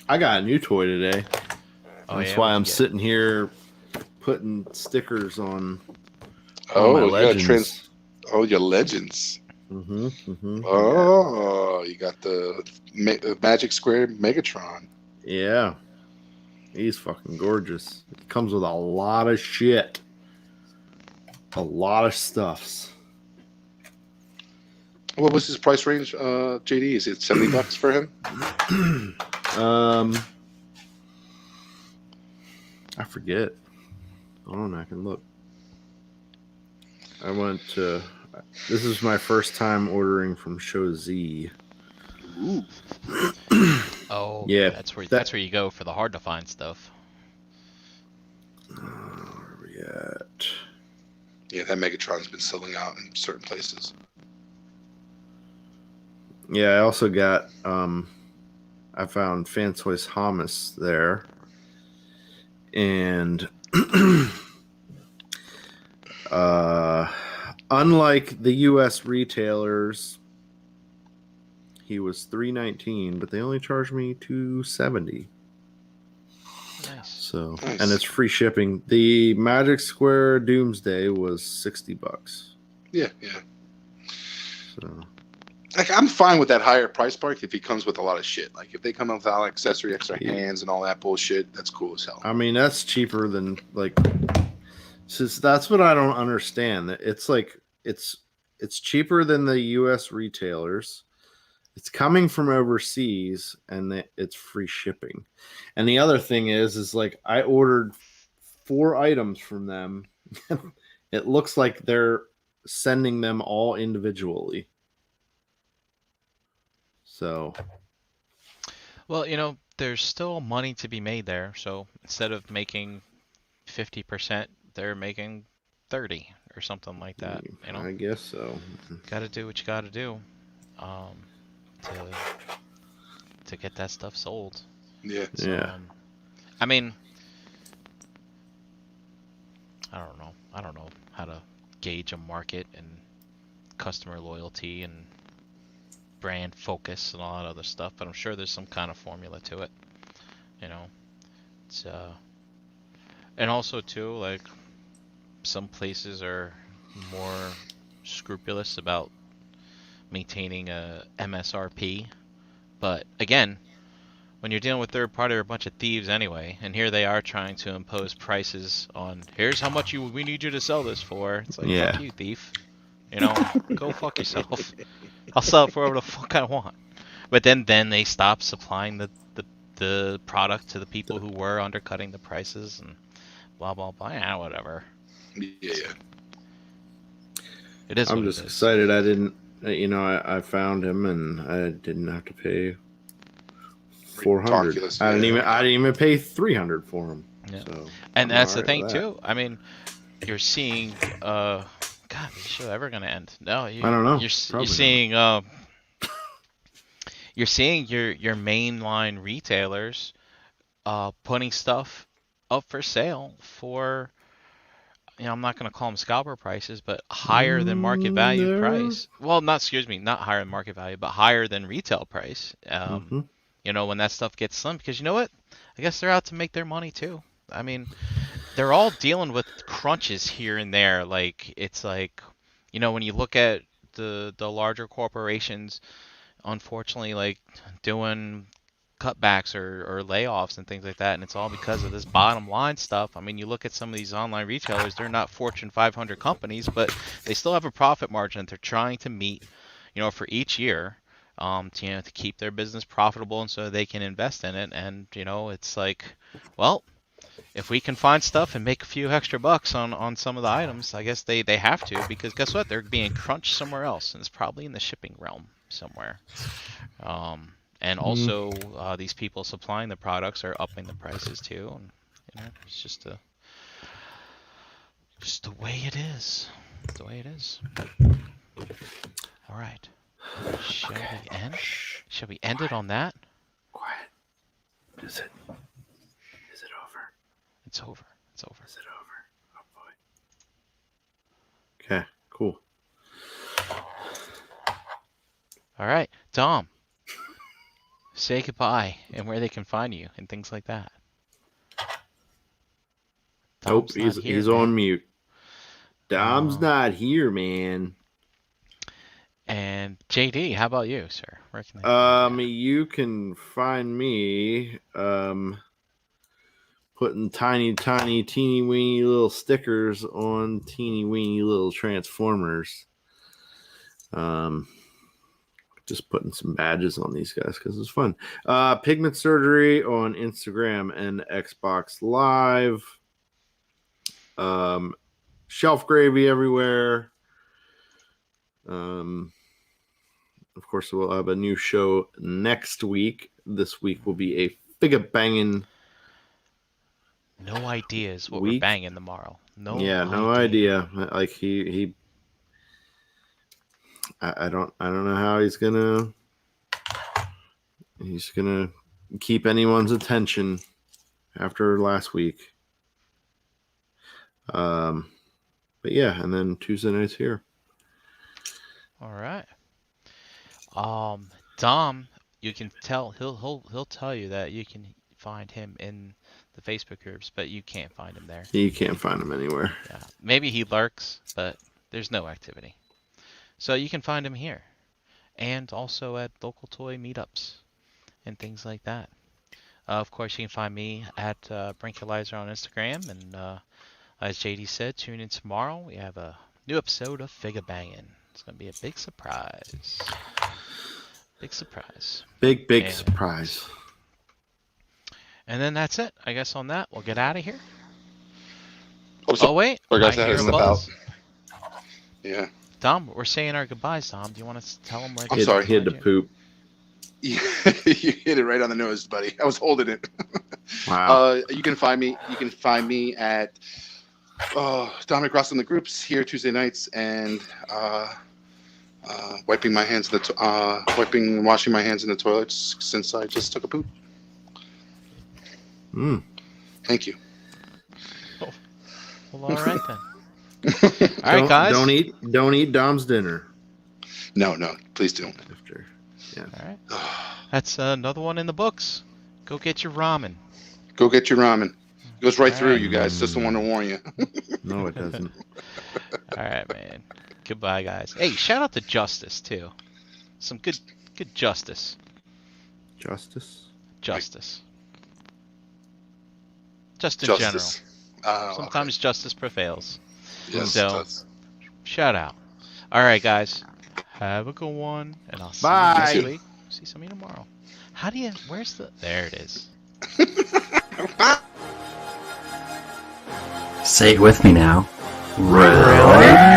I got a new toy today. Oh, That's yeah, why what'd I'm you get? sitting here putting stickers on Oh, my you got legends. your legends. Mm-hmm. Oh, you got the Magic Square Megatron. Yeah. He's fucking gorgeous. It comes with a lot of shit. A lot of stuffs. What was his price range, JD? Is it $70 for him? I forget. Hold on, I can look. I went to. This is my first time ordering from Show Z. Ooh. Oh, Yeah, that's where you go for the hard to find stuff. Where are we at? Yeah, that Megatron's been selling out in certain places. Yeah, I also got. I found Fantoys Hummus there, and unlike the U.S. retailers, he was $3.19, but they only charged me $2.70. Nice. So, Nice. and it's free shipping. The Magic Square Doomsday was $60. Yeah. So, Like, I'm fine with that higher price point if he comes with a lot of shit. Like, if they come out with all accessory, extra Yeah. hands, and all that bullshit, that's cool as hell. I mean, that's cheaper than like. Since that's what I don't understand. It's like it's cheaper than the U.S. retailers. It's coming from overseas, and it's free shipping. And the other thing is like I ordered 4 items from them. It looks like they're sending them all individually. So, Well, you know, there's still money to be made there. So instead of making 50%, they're making 30 or something like that. You know, I guess so. got to do what you got to do, to get that stuff sold. Yeah. So, Yeah. I mean, I don't know. I don't know how to gauge a market and customer loyalty and brand focus and all that other stuff, but I'm sure there's some kind of formula to it. You know, it's and also too, like, some places are more scrupulous about maintaining a MSRP, but again, when you're dealing with third party, they're a bunch of thieves anyway, and here they are trying to impose prices on, here's how much we need you to sell this for. It's like, Yeah. fuck you, thief. You know, go fuck yourself. I'll sell it for whatever the fuck I want. But then they stop supplying the product to the people who were undercutting the prices and blah blah blah. Yeah, whatever. Yeah. It is. I'm what just it is. excited I didn't, I found him and I didn't have to pay 400. Ridiculous, I didn't yeah. even pay 300 for him. Yeah. So, And I'm that's the alright thing with that. too. I mean, you're seeing. God, is the show ever gonna end? No, I don't know. You're Probably seeing. You're seeing your mainline retailers, putting stuff up for sale for, you know, I'm not going to call them scalper prices, but higher than market value there. price. Well, not higher than market value, but higher than retail price. Mhm. You know, when that stuff gets slim, because you know what? I guess they're out to make their money too. I mean, they're all dealing with crunches here and there. Like, it's like, you know, when you look at the larger corporations, unfortunately, like, doing cutbacks or layoffs and things like that, and it's all because of this bottom line stuff. I mean, you look at some of these online retailers, they're not Fortune 500 companies, but they still have a profit margin that they're trying to meet, you know, for each year, to, you know, to keep their business profitable and so they can invest in it. And, you know, it's like, well, if we can find stuff and make a few extra bucks on some of the items, I guess they have to, because guess what? They're being crunched somewhere else, and it's probably in the shipping realm somewhere. And also, these people supplying the products are upping the prices too, and, you know, it's just the way it is. The way it is. All right. Shall we end? Shall we end it on that? Quiet. Is it over? It's over. It's over. Is it over? Oh boy. Okay, cool. All right, Tom. Say goodbye and where they can find you and things like that. Nope, Tom's not here, he's man. on mute. Dom's not here, man. And JD, how about you, sir? Where can they find you? You can find me putting tiny, teeny weeny little stickers on teeny weeny little Transformers. just putting some badges on these guys because it's fun. Pigment Surgery on Instagram and Xbox Live. Shelf Gravy everywhere. Of course, we'll have a new show next week. This week will be a figure banging. No ideas what Week? we're banging tomorrow. No idea. Like I don't know how he's gonna keep anyone's attention after last week. But yeah, and then Tuesday night's here. All right. Dom, you can tell he'll tell you that you can find him in the Facebook groups, but you can't find him there. You can't find him anywhere. Yeah, maybe he lurks, but there's no activity. So you can find him here, and also at local toy meetups and things like that. Of course, you can find me at Brinkulizer on Instagram, and as JD said, tune in tomorrow. We have a new episode of Figure Bangin'. It's gonna be a big surprise. Big surprise. Big surprise. And then that's it. I guess on that, we'll get out of here. So, Oh wait, I guess I that hear is a the buzz. Yeah. Dom, we're saying our goodbyes, Dom. Do you want to tell them where I'm they sorry. He had to find you? poop. You hit it right on the nose, buddy. I was holding it. Wow. You can find me at Dominic Ross in the groups here Tuesday nights, and washing my hands in the toilets since I just took a poop. Thank you. Well, all right then. All right, guys. Don't eat Dom's dinner. No, please do. After. Yeah. All right. That's another one in the books. Go get your ramen. Go get your ramen. It goes right All through right. you guys. Just want to warn you. No, it doesn't. All right, man. Goodbye, guys. Hey, shout out to Justice too. Some good justice. Justice. Just in Justice. general. Sometimes justice prevails. Yes, So- it does. Shout out. All right, guys. Have a good one, and I'll see Bye. you next week. See some of you tomorrow. Where's the? There it is. Say it with me now. Really?